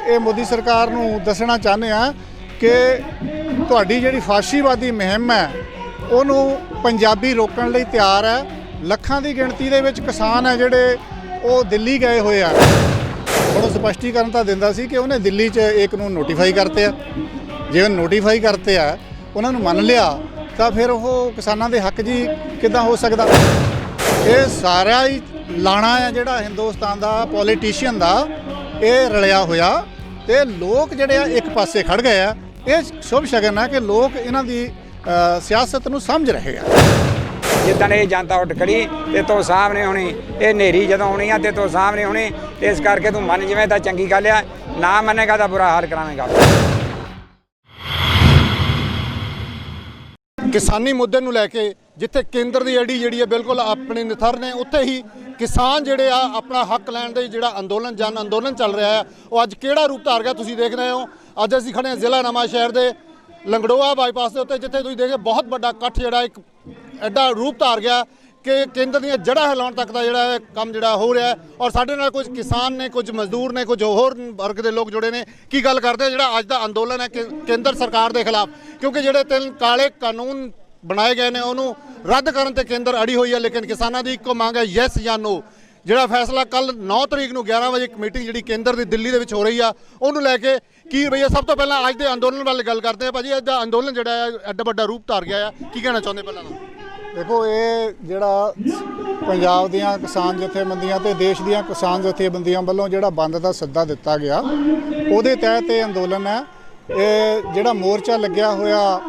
ਇਹ ਮੋਦੀ ਸਰਕਾਰ ਨੂੰ ਦੱਸਣਾ ਚਾਹੁੰਦੇ ਹਾਂ ਕਿ ਤੁਹਾਡੀ ਜਿਹੜੀ ਫਾਸ਼ੀਵਾਦੀ ਮੁਹਿੰਮ ਹੈ ਉਹਨੂੰ ਪੰਜਾਬੀ ਰੋਕਣ ਲਈ ਤਿਆਰ ਹੈ। ਲੱਖਾਂ ਦੀ ਗਿਣਤੀ ਦੇ ਵਿੱਚ ਕਿਸਾਨ ਹੈ ਜਿਹੜੇ ਉਹ ਦਿੱਲੀ ਗਏ ਹੋਏ ਆ। ਬੜਾ ਸਪਸ਼ਟੀਕਰਨ ਤਾਂ ਦਿੰਦਾ ਸੀ ਕਿ ਉਹਨੇ ਦਿੱਲੀ 'ਚ ਇਹ ਕਾਨੂੰਨ ਨੋਟੀਫਾਈ ਕਰਤੇ ਆ। ਜੇ ਉਹ ਨੋਟੀਫਾਈ ਕਰਤੇ ਆ, ਉਹਨਾਂ ਨੂੰ ਮੰਨ ਲਿਆ, ਤਾਂ ਫਿਰ ਉਹ ਕਿਸਾਨਾਂ ਦੇ ਹੱਕ ਜੀ ਕਿੱਦਾਂ ਹੋ ਸਕਦਾ? ਇਹ ਸਾਰਾ ਹੀ ਲਾਣਾ ਹੈ ਜਿਹੜਾ ਹਿੰਦੁਸਤਾਨ ਦਾ ਪੋਲੀਟੀਸ਼ੀਅਨ ਦਾ, ਇਹ ਰਲਿਆ ਹੋਇਆ ਤੇ ਲੋਕ ਜਿਹੜੇ ਆ ਇੱਕ ਪਾਸੇ ਖੜ ਗਏ ਆ। ਇਹ ਸ਼ੁਭ ਸ਼ਗਨ ਹੈ ਕਿ ਲੋਕ ਇਹਨਾਂ ਦੀ ਸਿਆਸਤ ਨੂੰ ਸਮਝ ਰਹੇ ਆ। ਜਿੱਦਣ ਇਹ ਜਨਤਾ ਉੱਠ ਖੜੀ ਤੇ ਤੋਂ ਸਾਹਮਣੇ ਹੋਣੀ, ਇਹ ਹਨੇਰੀ ਜਦੋਂ ਆਉਣੀ ਆ ਤੇ ਤੋਂ ਸਾਹਮਣੇ ਹੋਣੀ, ਤੇ ਇਸ ਕਰਕੇ ਤੂੰ ਮੰਨ ਜਿਵੇਂ ਤਾਂ ਚੰਗੀ ਗੱਲ ਆ, ਨਾ ਮੰਨੇਗਾ ਤਾਂ ਬੁਰਾ ਹਾਲ ਕਰਾਵੇਂਗਾ। ਕਿਸਾਨੀ ਮੁੱਦੇ ਨੂੰ ਲੈ ਕੇ ਜਿੱਥੇ ਕੇਂਦਰ ਦੀ ਅੜੀ ਜਿਹੜੀ ਹੈ ਬਿਲਕੁਲ ਆਪਣੇ ਨਿਥਰ ਨੇ, ਉੱਥੇ ਹੀ ਕਿਸਾਨ ਜਿਹੜੇ ਆ ਆਪਣਾ ਹੱਕ ਲੈਣ ਦੇ ਜਿਹੜਾ ਅੰਦੋਲਨ ਜਨ ਅੰਦੋਲਨ ਚੱਲ ਰਿਹਾ ਹੈ, ਉਹ ਅੱਜ ਕਿਹੜਾ ਰੂਪ ਧਾਰ ਗਿਆ ਤੁਸੀਂ ਦੇਖ ਰਹੇ ਹੋ। ਅੱਜ ਅਸੀਂ ਖੜੇ ਹਾਂ ਜ਼ਿਲ੍ਹਾ ਨਵਾਂ ਸ਼ਹਿਰ ਦੇ ਲੰਗੜੋਆ ਬਾਈਪਾਸ ਦੇ ਉੱਤੇ, ਜਿੱਥੇ ਤੁਸੀਂ ਦੇਖੇ ਬਹੁਤ ਵੱਡਾ ਇਕੱਠ ਜਿਹੜਾ ਇੱਕ ਐਡਾ ਰੂਪ ਧਾਰ ਗਿਆ ਕਿ ਕੇਂਦਰ ਦੀਆਂ ਜੜ੍ਹਾਂ ਹਿਲਾਉਣ ਤੱਕ ਦਾ ਜਿਹੜਾ ਕੰਮ ਜਿਹੜਾ ਹੋ ਰਿਹਾ ਹੈ। ਔਰ ਸਾਡੇ ਨਾਲ ਕੁਝ ਕਿਸਾਨ ਨੇ, ਕੁਝ ਮਜ਼ਦੂਰ ਨੇ, ਕੁਝ ਹੋਰ ਵਰਗ ਦੇ ਲੋਕ ਜੁੜੇ ਨੇ। ਕੀ ਗੱਲ ਕਰਦੇ ਜਿਹੜਾ ਅੱਜ ਦਾ ਅੰਦੋਲਨ ਹੈ ਕੇਂਦਰ ਸਰਕਾਰ ਦੇ ਖਿਲਾਫ, ਕਿਉਂਕਿ ਜਿਹੜੇ 3 ਕਾਲੇ ਕਾਨੂੰਨ ਬਣਾਏ ਗਏ ਨੇ ਉਹਨੂੰ ਰੱਦ ਕਰਨ ਤੇ ਕੇਂਦਰ ਅੜੀ ਹੋਈ ਹੈ, ਲੇਕਿਨ ਕਿਸਾਨਾਂ ਦੀ ਇੱਕੋ ਮੰਗ ਹੈ ਯੈਸ ਜਾਂ ਨੋ। ਜਿਹੜਾ ਫੈਸਲਾ ਕੱਲ 9 ਤਰੀਕ ਨੂੰ 11 ਵਜੇ ਇੱਕ ਮੀਟਿੰਗ ਜਿਹੜੀ ਕੇਂਦਰ ਦੀ ਦਿੱਲੀ ਦੇ ਵਿੱਚ ਹੋ ਰਹੀ ਆ, ਉਹਨੂੰ ਲੈ ਕੇ ਕੀ ਰਵੱਈਆ। ਸਭ ਤੋਂ ਪਹਿਲਾਂ ਅੱਜ ਦੇ ਅੰਦੋਲਨ ਬਾਰੇ ਗੱਲ ਕਰਦੇ ਆ। ਭਾਜੀ, ਅੱਜ ਦਾ ਅੰਦੋਲਨ ਜਿਹੜਾ ਹੈ ਐਡਾ ਵੱਡਾ ਰੂਪ ਧਾਰ ਗਿਆ ਆ, ਕੀ ਕਹਿਣਾ ਚਾਹੁੰਦੇ ਪਹਿਲਾਂ ਤਾਂ? ਦੇਖੋ, ਇਹ ਜਿਹੜਾ ਪੰਜਾਬ ਦੀਆਂ ਕਿਸਾਨ ਜਥੇਬੰਦੀਆਂ ਤੇ ਦੇਸ਼ ਦੀਆਂ ਕਿਸਾਨ ਜਥੇਬੰਦੀਆਂ ਵੱਲੋਂ ਜਿਹੜਾ ਬੰਦ ਦਾ ਸੱਦਾ ਦਿੱਤਾ ਗਿਆ, ਉਹਦੇ ਤਹਿਤ ਇਹ ਅੰਦੋਲਨ ਹੈ। ਇਹ ਜਿਹੜਾ ਮੋਰਚਾ ਲੱਗਿਆ ਹੋਇਆ,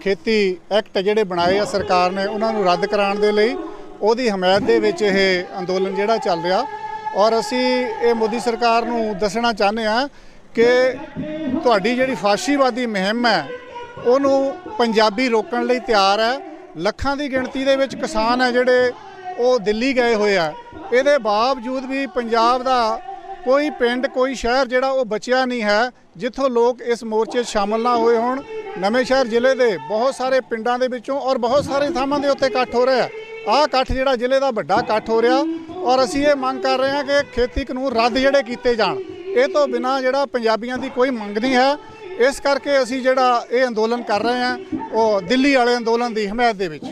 ਖੇਤੀ ਐਕਟ ਜਿਹੜੇ ਬਣਾਏ ਆ ਸਰਕਾਰ ਨੇ, ਉਹਨਾਂ ਨੂੰ ਰੱਦ ਕਰਾਉਣ ਦੇ ਲਈ ਉਹਦੀ ਹਮਾਇਤ ਦੇ ਵਿੱਚ ਇਹ ਅੰਦੋਲਨ ਜਿਹੜਾ ਚੱਲ ਰਿਹਾ। ਔਰ ਅਸੀਂ ਇਹ ਮੋਦੀ ਸਰਕਾਰ ਨੂੰ ਦੱਸਣਾ ਚਾਹੁੰਦੇ ਹਾਂ ਕਿ ਤੁਹਾਡੀ ਜਿਹੜੀ ਫਾਸ਼ੀਵਾਦੀ ਮੁਹਿੰਮ ਹੈ ਉਹਨੂੰ ਪੰਜਾਬੀ ਰੋਕਣ ਲਈ ਤਿਆਰ ਹੈ। ਲੱਖਾਂ ਦੀ ਗਿਣਤੀ ਦੇ ਵਿੱਚ ਕਿਸਾਨ ਹੈ ਜਿਹੜੇ ਉਹ ਦਿੱਲੀ ਗਏ ਹੋਏ ਆ। ਇਹਦੇ ਬਾਵਜੂਦ ਵੀ ਪੰਜਾਬ ਦਾ ਕੋਈ ਪਿੰਡ, ਕੋਈ ਸ਼ਹਿਰ ਜਿਹੜਾ ਉਹ ਬਚਿਆ ਨਹੀਂ ਹੈ ਜਿੱਥੋਂ ਲੋਕ ਇਸ ਮੋਰਚੇ 'ਚ ਸ਼ਾਮਲ ਨਾ ਹੋਏ ਹੋਣ। ਨਵੇਂ ਸ਼ਹਿਰ ਜ਼ਿਲ੍ਹੇ ਦੇ ਬਹੁਤ ਸਾਰੇ ਪਿੰਡਾਂ ਦੇ ਵਿੱਚੋਂ ਔਰ ਬਹੁਤ ਸਾਰੇ ਥਾਵਾਂ ਦੇ ਉੱਤੇ ਇਕੱਠ ਹੋ ਰਿਹਾ। ਆਹ ਇਕੱਠ ਜਿਹੜਾ ਜ਼ਿਲ੍ਹੇ ਦਾ ਵੱਡਾ ਇਕੱਠ ਹੋ ਰਿਹਾ, ਔਰ ਅਸੀਂ ਇਹ ਮੰਗ ਕਰ ਰਹੇ ਹਾਂ ਕਿ ਖੇਤੀ ਕਾਨੂੰਨ ਰੱਦ ਜਿਹੜੇ ਕੀਤੇ ਜਾਣ। ਇਹ ਤੋਂ ਬਿਨਾਂ ਜਿਹੜਾ ਪੰਜਾਬੀਆਂ ਦੀ ਕੋਈ ਮੰਗ ਨਹੀਂ ਹੈ। ਇਸ ਕਰਕੇ ਅਸੀਂ ਜਿਹੜਾ ਇਹ ਅੰਦੋਲਨ ਕਰ ਰਹੇ ਹਾਂ, ਉਹ ਦਿੱਲੀ ਵਾਲੇ ਅੰਦੋਲਨ ਦੀ ਹਮਾਇਤ ਦੇ ਵਿੱਚ।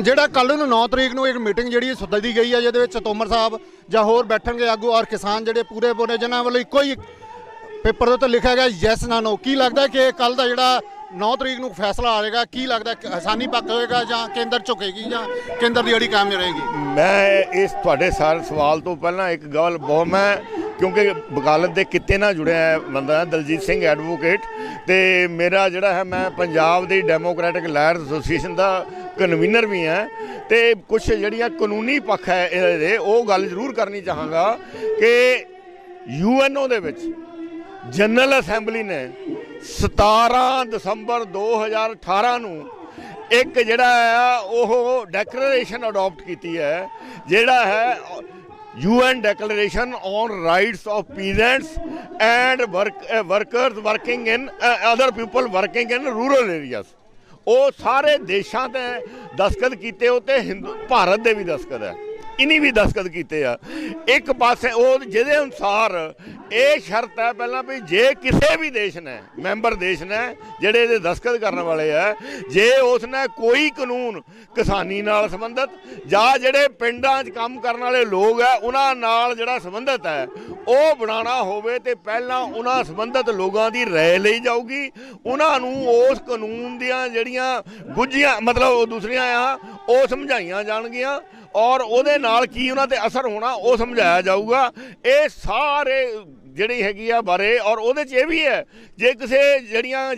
ਜਿਹੜਾ ਕੱਲ੍ਹ ਨੂੰ 9 ਤਰੀਕ ਨੂੰ ਇੱਕ ਮੀਟਿੰਗ ਜਿਹੜੀ ਸੱਦੀ ਗਈ ਹੈ, ਜਿਹਦੇ ਵਿੱਚ ਤੋਮਰ ਸਾਹਿਬ ਜਾਂ ਹੋਰ ਬੈਠਣਗੇ ਆਗੂ, ਔਰ ਕਿਸਾਨ ਜਿਹੜੇ ਪੂਰੇ ਜਿਨ੍ਹਾਂ ਵੱਲੋਂ ਇੱਕੋ ਹੀ ਪੇਪਰ ਦੇ ਉੱਤੇ ਲਿਖਿਆ ਗਿਆ ਯੈਸ ਨਾ ਨੋ। ਕੀ ਲੱਗਦਾ ਕਿ ਕੱਲ੍ਹ ਦਾ ਜਿਹੜਾ 9 ਤਰੀਕ ਨੂੰ ਫੈਸਲਾ ਆਏਗਾ, ਕੀ ਲੱਗਦਾ ਕਿਸਾਨੀ ਪੱਖ ਹੋਏਗਾ ਜਾਂ ਕੇਂਦਰ ਝੁਕੇਗੀ ਜਾਂ ਕੇਂਦਰ ਦੀ ਅੜੀ ਕਾਇਮ ਰਹੇਗੀ? ਮੈਂ ਇਸ ਤੁਹਾਡੇ ਸਾਰੇ ਸਵਾਲ ਤੋਂ ਪਹਿਲਾਂ ਇੱਕ ਗੱਲ ਮੈਂ ਕਿਉਂਕਿ ਵਕਾਲਤ ਦੇ ਕਿੱਤੇ ਨਾਲ ਜੁੜਿਆ ਬੰਦਾ ਹਾਂ, ਦਲਜੀਤ ਸਿੰਘ ਐਡਵੋਕੇਟ, ਤੇ ਮੇਰਾ ਜਿਹੜਾ ਹੈ ਮੈਂ ਪੰਜਾਬ ਦੀ ਡੈਮੋਕ੍ਰੈਟਿਕ ਲਾਇਰਸ ਐਸੋਸੀਏਸ਼ਨ ਦਾ ਕਨਵੀਨਰ ਵੀ ਹਾਂ। ਤੇ ਕੁਝ ਜਿਹੜੀਆਂ ਕਾਨੂੰਨੀ ਪੱਖ ਹੈ ਇਹਦੇ, ਉਹ ਗੱਲ ਜ਼ਰੂਰ ਕਰਨੀ ਚਾਹਾਂਗਾ ਕਿ UNO ਦੇ ਵਿੱਚ ਜਨਰਲ ਅਸੈਂਬਲੀ ਨੇ 17 ਦਸੰਬਰ 2018 ਨੂੰ ਇੱਕ ਜਿਹੜਾ ਆ ਉਹ ਡੈਕਲੇਰੇਸ਼ਨ ਅਡਾਪਟ ਕੀਤੀ ਹੈ, ਜਿਹੜਾ ਹੈ UN Declaration on Rights of Peasants and Workers Working in Other People Working in Rural Areas। ਉਹ ਸਾਰੇ ਦੇਸ਼ਾਂ ਤੇ ਦਸਤਖਤ ਕੀਤੇ, ਉੱਤੇ ਭਾਰਤ ਦੇ ਵੀ ਦਸਤਖਤ ਹੈ, ਇਨੀ ਵੀ ਦਸਤਖਤ ਕੀਤੇ ਆ। ਇੱਕ ਪਾਸੇ ਉਹ ਜਿਹਦੇ ਅਨੁਸਾਰ ਇਹ ਸ਼ਰਤ ਹੈ ਪਹਿਲਾਂ ਵੀ ਜੇ ਕਿਸੇ ਵੀ ਦੇਸ਼ ਨੇ, ਮੈਂਬਰ ਦੇਸ਼ ਨੇ ਜਿਹੜੇ ਇਹਦੇ ਦਸਤਖਤ ਕਰਨ ਵਾਲੇ ਆ, ਜੇ ਉਸ ਨੇ ਕੋਈ ਕਾਨੂੰਨ ਕਿਸਾਨੀ ਨਾਲ ਸੰਬੰਧਿਤ ਜਾਂ ਜਿਹੜੇ ਪਿੰਡਾਂ 'ਚ ਕੰਮ ਕਰਨ ਵਾਲੇ ਲੋਕ ਆ ਉਹਨਾਂ ਨਾਲ ਜਿਹੜਾ ਸੰਬੰਧਿਤ ਹੈ ਉਹ ਬਣਾਉਣਾ ਹੋਵੇ, ਤੇ ਪਹਿਲਾਂ ਉਹਨਾਂ ਸੰਬੰਧਿਤ ਲੋਕਾਂ ਦੀ ਰਾਏ ਲਈ ਜਾਊਗੀ। ਉਹਨਾਂ ਨੂੰ ਉਸ ਕਾਨੂੰਨ ਦੀਆਂ ਜਿਹੜੀਆਂ ਗੁੱਝੀਆਂ ਮਤਲਬ ਦੂਸਰੀਆਂ ਆ ਉਹ ਸਮਝਾਈਆਂ ਜਾਣਗੀਆਂ, ਔਰ ਉਹਦੇ ਨਾਲ ਕੀ ਉਹਨਾਂ 'ਤੇ ਅਸਰ ਹੋਣਾ ਉਹ ਸਮਝਾਇਆ ਜਾਊਗਾ। ਇਹ ਸਾਰੇ ਜਿਹੜੀ ਹੈਗੀ ਆ ਬਾਰੇ, ਔਰ ਉਹਦੇ 'ਚ ਇਹ ਵੀ ਹੈ ਜੇ ਕਿਸੇ ਜਿਹੜੀਆਂ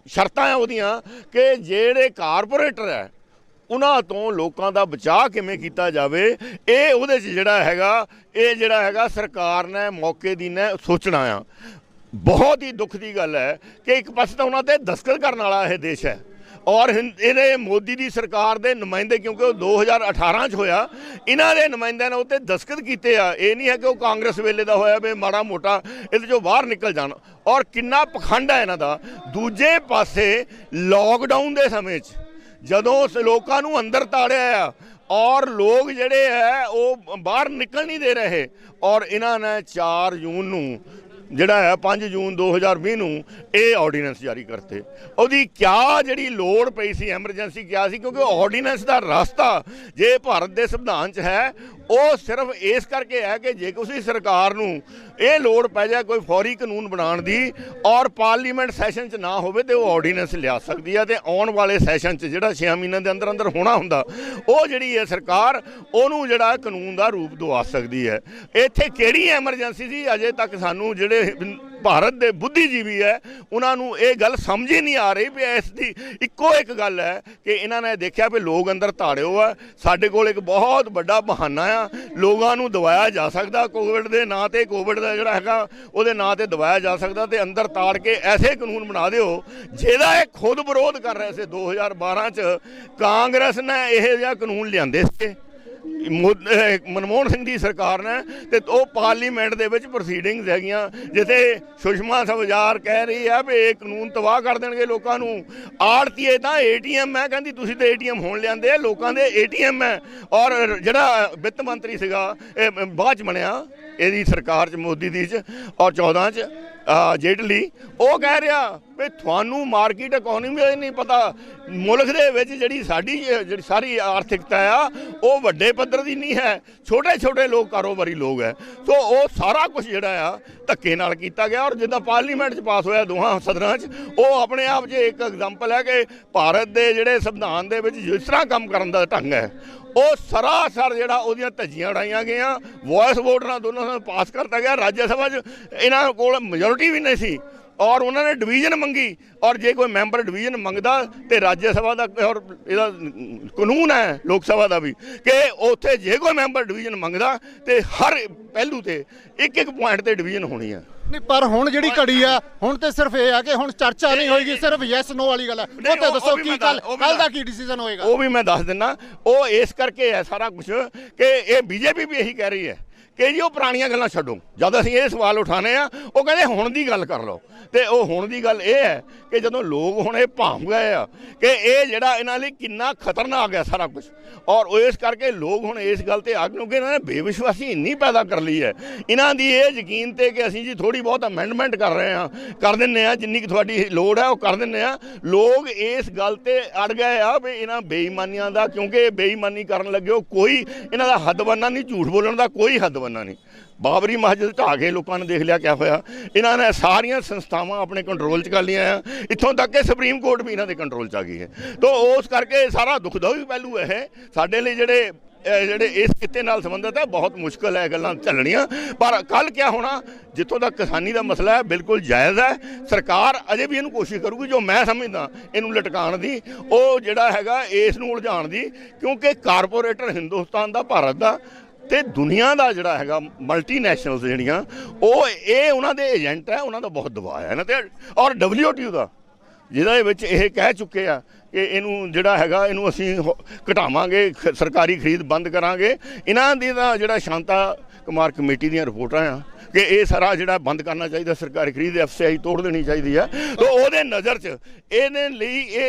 ਸ਼ਰਤਾਂ ਆ ਉਹਦੀਆਂ ਕਿ ਜਿਹੜੇ ਕਾਰਪੋਰੇਟਰ ਹੈ ਉਹਨਾਂ ਤੋਂ ਲੋਕਾਂ ਦਾ ਬਚਾਅ ਕਿਵੇਂ ਕੀਤਾ ਜਾਵੇ, ਇਹ ਉਹਦੇ 'ਚ ਜਿਹੜਾ ਹੈਗਾ ਸਰਕਾਰ ਨੇ ਮੌਕੇ ਦੀ ਨੇ ਸੋਚਣਾ ਆ। ਬਹੁਤ ਹੀ ਦੁੱਖ ਦੀ ਗੱਲ ਹੈ ਕਿ ਇੱਕ ਪਾਸੇ ਤਾਂ ਉਹਨਾਂ 'ਤੇ ਦਸਤਖਤ ਕਰਨ ਵਾਲਾ ਇਹ ਦੇਸ਼ ਹੈ, ਔਰ ਇਹਦੇ ਮੋਦੀ ਦੀ ਸਰਕਾਰ ਦੇ ਨੁਮਾਇੰਦੇ, ਕਿਉਂਕਿ ਉਹ 2018 'ਚ ਹੋਇਆ, ਇਹਨਾਂ ਦੇ ਨੁਮਾਇੰਦਿਆਂ ਨੇ ਉੱਤੇ ਦਸਤਖਤ ਕੀਤੇ ਆ। ਇਹ ਨਹੀਂ ਹੈ ਕਿ ਉਹ ਕਾਂਗਰਸ ਵੇਲੇ ਦਾ ਹੋਇਆ ਵੀ ਮਾੜਾ ਮੋਟਾ ਇਹਦੇ 'ਚੋਂ ਬਾਹਰ ਨਿਕਲ ਜਾਣ। ਔਰ ਕਿੰਨਾ ਪਖੰਡ ਹੈ ਇਹਨਾਂ ਦਾ। ਦੂਜੇ ਪਾਸੇ ਲੋਕਡਾਊਨ ਦੇ ਸਮੇਂ 'ਚ ਜਦੋਂ ਲੋਕਾਂ ਨੂੰ ਅੰਦਰ ਤਾੜਿਆ ਆ ਔਰ ਲੋਕ ਜਿਹੜੇ ਹੈ ਉਹ ਬਾਹਰ ਨਿਕਲ ਨਹੀਂ ਦੇ ਰਹੇ, ਔਰ ਇਹਨਾਂ ਨੇ 4 ਜੂਨ ਨੂੰ ਜਿਹੜਾ ਹੈ 5 ਜੂਨ 2020 ਨੂੰ ਇਹ ਆਰਡੀਨੈਂਸ ਜਾਰੀ ਕਰਤੇ। ਉਹਦੀ ਕਿਆ ਜਿਹੜੀ ਲੋੜ ਪਈ ਸੀ, ਐਮਰਜੈਂਸੀ ਕਿਆ ਸੀ, ਕਿਉਂਕਿ ਆਰਡੀਨੈਂਸ ਦਾ ਰਸਤਾ ਜੇ ਭਾਰਤ ਦੇ ਸੰਵਿਧਾਨ 'ਚ ਹੈ ਉਹ ਸਿਰਫ ਇਸ ਕਰਕੇ ਹੈ ਕਿ ਜੇ ਕਿਸੇ ਸਰਕਾਰ ਨੂੰ ਇਹ ਲੋੜ ਪੈ ਜਾਏ ਕੋਈ ਫੌਰੀ ਕਾਨੂੰਨ ਬਣਾਉਣ ਦੀ ਔਰ ਪਾਰਲੀਮੈਂਟ ਸੈਸ਼ਨ 'ਚ ਨਾ ਹੋਵੇ ਤੇ ਉਹ ਆਰਡੀਨੈਂਸ ਲਿਆ ਸਕਦੀ ਹੈ, ਤੇ ਆਉਣ ਵਾਲੇ ਸੈਸ਼ਨ 'ਚ ਜਿਹੜਾ 6 ਮਹੀਨਿਆਂ ਦੇ ਅੰਦਰ ਅੰਦਰ ਹੋਣਾ ਹੁੰਦਾ ਉਹ ਜਿਹੜੀ ਹੈ ਸਰਕਾਰ ਉਹਨੂੰ ਜਿਹੜਾ ਕਾਨੂੰਨ ਦਾ ਰੂਪ ਦਵਾ ਸਕਦੀ ਹੈ। ਇੱਥੇ ਕਿਹੜੀ ਐਮਰਜੈਂਸੀ ਸੀ? ਅਜੇ ਤੱਕ ਸਾਨੂੰ ਜਿਹੜੇ ਭਾਰਤ ਦੇ ਬੁੱਧੀਜੀਵੀ ਹੈ ਉਹਨਾਂ ਨੂੰ ਇਹ ਗੱਲ ਸਮਝ ਹੀ ਨਹੀਂ ਆ ਰਹੀ ਵੀ ਇਸ ਦੀ ਇੱਕੋ ਇੱਕ ਗੱਲ ਹੈ ਕਿ ਇਹਨਾਂ ਨੇ ਦੇਖਿਆ ਵੀ ਲੋਕ ਅੰਦਰ ਤਾੜਿਓ ਆ, ਸਾਡੇ ਕੋਲ ਇੱਕ ਬਹੁਤ ਵੱਡਾ ਬਹਾਨਾ ਆ, ਲੋਕਾਂ ਨੂੰ ਦਵਾਇਆ ਜਾ ਸਕਦਾ ਕੋਵਿਡ ਦੇ ਨਾਂ ਤੇ, ਕੋਵਿਡ ਦਾ ਜਿਹੜਾ ਹੈਗਾ ਉਹਦੇ ਨਾਂ ਤੇ ਦਵਾਇਆ ਜਾ ਸਕਦਾ, ਤੇ ਅੰਦਰ ਤਾੜ ਕੇ ਐਸੇ ਕਾਨੂੰਨ ਬਣਾ ਦਿਓ ਜਿਹਦਾ ਇਹ ਖੁਦ ਵਿਰੋਧ ਕਰ ਰਹੇ ਸੀ। 2012 'ਚ ਕਾਂਗਰਸ ਨੇ ਇਹ ਜਿਹਾ ਕਾਨੂੰਨ ਲਿਆਂਦੇ ਸੀ ਮਨਮੋਹਨ ਸਿੰਘ ਦੀ ਸਰਕਾਰ ਨੇ, ਤੇ ਉਹ ਪਾਰਲੀਮੈਂਟ ਦੇ ਵਿੱਚ ਪ੍ਰੋਸੀਡਿੰਗਸ ਹੈਗੀਆਂ ਜਿੱਥੇ ਸੁਸ਼ਮਾ ਸਵਰਾਜ ਕਹਿ ਰਹੀ ਆ ਵੀ ਇਹ ਕਾਨੂੰਨ ਤਬਾਹ ਕਰ ਦੇਣਗੇ ਲੋਕਾਂ ਨੂੰ। ਆੜਤੀਏ ਤਾਂ ATM ਹੈ, ਕਹਿੰਦੀ ਤੁਸੀਂ ਤਾਂ ATM ਹੁਣ ਲਿਆਂਦੇ ਆ, ਲੋਕਾਂ ਦੇ ATM ਹੈ। ਔਰ ਜਿਹੜਾ ਵਿੱਤ ਮੰਤਰੀ ਸੀਗਾ ਇਹ ਬਾਅਦ 'ਚ ਬਣਿਆ ਇਹਦੀ ਸਰਕਾਰ 'ਚ ਮੋਦੀ ਦੀ 'ਚ ਔਰ 14 'ਚ ਜੇਟਲੀ, ਉਹ ਕਹਿ ਰਿਹਾ ਵੀ ਤੁਹਾਨੂੰ ਮਾਰਕੀਟ ਇਕੋਨਮੀ ਦਾ ਨਹੀਂ ਪਤਾ, ਮੁਲਕ ਦੇ ਵਿੱਚ ਜਿਹੜੀ ਸਾਰੀ ਆਰਥਿਕਤਾ ਆ ਉਹ ਵੱਡੇ ਪੱਧਰ ਦੀ ਨਹੀਂ ਹੈ, ਛੋਟੇ ਛੋਟੇ ਲੋਕ ਕਾਰੋਬਾਰੀ ਲੋਕ ਹੈ। ਸੋ ਉਹ ਸਾਰਾ ਕੁਝ ਜਿਹੜਾ ਆ ਧੱਕੇ ਨਾਲ ਕੀਤਾ ਗਿਆ। ਔਰ ਜਿੱਦਾਂ ਪਾਰਲੀਮੈਂਟ 'ਚ ਪਾਸ ਹੋਇਆ ਦੋਹਾਂ ਸਦਨਾਂ 'ਚ, ਉਹ ਆਪਣੇ ਆਪ 'ਚ ਇੱਕ ਐਗਜ਼ਾਮਪਲ ਹੈ ਕਿ ਭਾਰਤ ਦੇ ਜਿਹੜੇ ਸੰਵਿਧਾਨ ਦੇ ਵਿੱਚ ਜਿਸ ਤਰ੍ਹਾਂ ਕੰਮ ਕਰਨ ਦਾ ਢੰਗ ਹੈ ਉਹ ਸਰਾਸਰ ਜਿਹੜਾ ਉਹਦੀਆਂ ਧੱਜੀਆਂ ਉਡਾਈਆਂ ਗਈਆਂ। ਵੌਇਸ ਵੋਟ ਨਾਲ ਦੋਨੋਂ ਨੂੰ ਪਾਸ ਕਰਤਾ ਗਿਆ। ਰਾਜ ਸਭਾ 'ਚ ਇਹਨਾਂ ਕੋਲ ਮੈਜੋਰਿਟੀ ਵੀ ਨਹੀਂ ਸੀ ਔਰ ਉਹਨਾਂ ਨੇ ਡਿਵੀਜ਼ਨ ਮੰਗੀ, ਔਰ ਜੇ ਕੋਈ ਮੈਂਬਰ ਡਿਵੀਜ਼ਨ ਮੰਗਦਾ ਤੇ ਰਾਜ ਸਭਾ ਦਾ ਔਰ ਇਹਦਾ ਕਾਨੂੰਨ ਹੈ ਲੋਕ ਸਭਾ ਦਾ ਵੀ ਕਿ ਉੱਥੇ ਜੇ ਕੋਈ ਮੈਂਬਰ ਡਿਵੀਜ਼ਨ ਮੰਗਦਾ ਤੇ ਹਰ ਪਹਿਲੂ ਤੇ ਇੱਕ ਪੁਆਇੰਟ ਤੇ ਡਿਵੀਜ਼ਨ ਹੋਣੀ ਹੈ। ਨਹੀਂ, ਪਰ ਹੁਣ ਜਿਹੜੀ ਘੜੀ ਆ ਹੁਣ ਤੇ ਸਿਰਫ ਇਹ ਆ ਕਿ ਹੁਣ ਚਰਚਾ ਨਹੀਂ ਹੋਏਗੀ, ਸਿਰਫ ਯੈਸ ਨੋ ਵਾਲੀ ਗੱਲ ਹੈ। ਉਹ ਤੇ ਦੱਸੋ ਕੀ ਕੱਲ ਦਾ ਕੀ ਡਿਸੀਜਨ ਹੋਏਗਾ? ਉਹ ਵੀ ਮੈਂ ਦੱਸ ਦਿੰਦਾ। ਉਹ ਇਸ ਕਰਕੇ ਹੈ ਸਾਰਾ ਕੁਝ ਕਿ ਇਹ BJP ਵੀ ਇਹੀ ਕਹਿ ਰਹੀ ਹੈ ਕਿ ਜੀ ਉਹ ਪੁਰਾਣੀਆਂ ਗੱਲਾਂ ਛੱਡੋ। ਜਦ ਅਸੀਂ ਇਹ ਸਵਾਲ ਉਠਾਣੇ ਆ ਉਹ ਕਹਿੰਦੇ ਹੁਣ ਦੀ ਗੱਲ ਕਰ ਲਓ, ਤੇ ਉਹ ਹੁਣ ਦੀ ਗੱਲ ਇਹ ਹੈ ਕਿ ਜਦੋਂ ਲੋਕ ਹੁਣ ਇਹ ਭਾਂਬ ਗਏ ਆ ਕਿ ਇਹ ਜਿਹੜਾ ਇਹਨਾਂ ਲਈ ਕਿੰਨਾ ਖਤਰਨਾਕ ਹੈ ਸਾਰਾ ਕੁਝ, ਔਰ ਇਸ ਕਰਕੇ ਲੋਕ ਹੁਣ ਇਸ ਗੱਲ ਤੇ ਆ ਕਿਉਂਕਿ ਇਹਨਾਂ ਨੇ ਬੇਵਿਸ਼ਵਾਸੀ ਇੰਨੀ ਪੈਦਾ ਕਰ ਲਈ ਹੈ ਇਹਨਾਂ ਦੀ ਇਹ ਯਕੀਨ ਤੇ ਕਿ ਅਸੀਂ ਜੀ ਥੋੜੀ ਬਹੁਤ ਅਮੈਂਡਮੈਂਟ ਕਰ ਰਹੇ ਹਾਂ, ਕਰ ਦਿੰਦੇ ਆ ਜਿੰਨੀ ਕਿ ਤੁਹਾਡੀ ਲੋੜ ਹੈ ਉਹ ਕਰ ਦਿੰਦੇ ਆ। ਲੋਕ ਇਸ ਗੱਲ ਤੇ ਅੜ ਗਏ ਆ ਵੀ ਇਹਨਾਂ ਬੇਈਮਾਨੀਆਂ ਦਾ, ਕਿਉਂਕਿ ਬੇਈਮਾਨੀ ਕਰਨ ਲੱਗੇ ਉਹ ਕੋਈ ਇਹਨਾਂ ਦਾ ਹੱਦ ਬੰਨਾ ਨਹੀਂ, ਝੂਠ ਬੋਲਣ ਦਾ ਕੋਈ ਹੱਦ ਬੰਨਾ ਨਹੀਂ। ਬਾਬਰੀ ਮਸਜਿਦ ਢਾਹ ਕੇ ਲੋਕਾਂ ਨੇ ਦੇਖ ਲਿਆ ਕਿਆ ਹੋਇਆ। ਇਹਨਾਂ ਨੇ ਸਾਰੀਆਂ ਸੰਸਥਾਵਾਂ ਆਪਣੇ ਕੰਟਰੋਲ 'ਚ ਕਰ ਲਈਆਂ ਆ, ਇੱਥੋਂ ਤੱਕ ਕਿ ਸੁਪਰੀਮ ਕੋਰਟ ਵੀ ਇਹਨਾਂ ਦੇ ਕੰਟਰੋਲ 'ਚ ਆ ਗਈ ਹੈ। ਤਾਂ ਉਸ ਕਰਕੇ ਸਾਰਾ ਦੁਖਦਾਈ ਪਹਿਲੂ ਇਹ ਸਾਡੇ ਲਈ ਜਿਹੜੇ ਇਸ ਕਿੱਤੇ ਨਾਲ ਸੰਬੰਧਿਤ ਹੈ ਬਹੁਤ ਮੁਸ਼ਕਲ ਹੈ ਗੱਲਾਂ ਚੱਲਣੀਆਂ। ਪਰ ਕੱਲ ਕਿਆ ਹੋਣਾ, ਜਿੱਥੋਂ ਤੱਕ ਕਿਸਾਨੀ ਦਾ ਮਸਲਾ ਹੈ ਬਿਲਕੁਲ ਜਾਇਜ਼ ਹੈ। ਸਰਕਾਰ ਅਜੇ ਵੀ ਇਹਨੂੰ ਕੋਸ਼ਿਸ਼ ਕਰੂਗੀ ਜੋ ਮੈਂ ਸਮਝਦਾ ਇਹਨੂੰ ਲਟਕਾਉਣ ਦੀ, ਉਹ ਜਿਹੜਾ ਹੈਗਾ ਇਸ ਨੂੰ ਉਲਝਾਉਣ ਦੀ, ਕਿਉਂਕਿ ਕਾਰਪੋਰੇਟਰ ਹਿੰਦੁਸਤਾਨ ਦਾ, ਭਾਰਤ ਦਾ ਤੇ ਦੁਨੀਆ ਦਾ ਜਿਹੜਾ ਹੈਗਾ ਮਲਟੀਨੈਸ਼ਨਲਸ ਜਿਹੜੀਆਂ ਉਹ ਇਹ ਉਹਨਾਂ ਦੇ ਏਜੰਟ ਹੈ, ਉਹਨਾਂ ਦਾ ਬਹੁਤ ਦਬਾਅ ਹੈ ਇਹਨਾਂ ਤੇ। ਔਰ WTO ਦਾ ਜਿਹਦੇ ਵਿੱਚ ਇਹ ਕਹਿ ਚੁੱਕੇ ਆ ਕਿ ਇਹਨੂੰ ਜਿਹੜਾ ਹੈਗਾ ਇਹਨੂੰ ਅਸੀਂ ਘਟਾਵਾਂਗੇ, ਸਰਕਾਰੀ ਖਰੀਦ ਬੰਦ ਕਰਾਂਗੇ। ਇਹਨਾਂ ਦੀ ਤਾਂ ਜਿਹੜਾ ਸ਼ਾਂਤਾ ਕੁਮਾਰ ਕਮੇਟੀ ਦੀਆਂ ਰਿਪੋਰਟਾਂ ਆ ਕਿ ਇਹ ਸਾਰਾ ਜਿਹੜਾ ਬੰਦ ਕਰਨਾ ਚਾਹੀਦਾ, ਸਰਕਾਰੀ ਖਰੀਦ FCI ਤੋੜ ਦੇਣੀ ਚਾਹੀਦੀ ਹੈ। ਤਾਂ ਉਹਦੇ ਨਜ਼ਰ 'ਚ ਇਹਦੇ ਲਈ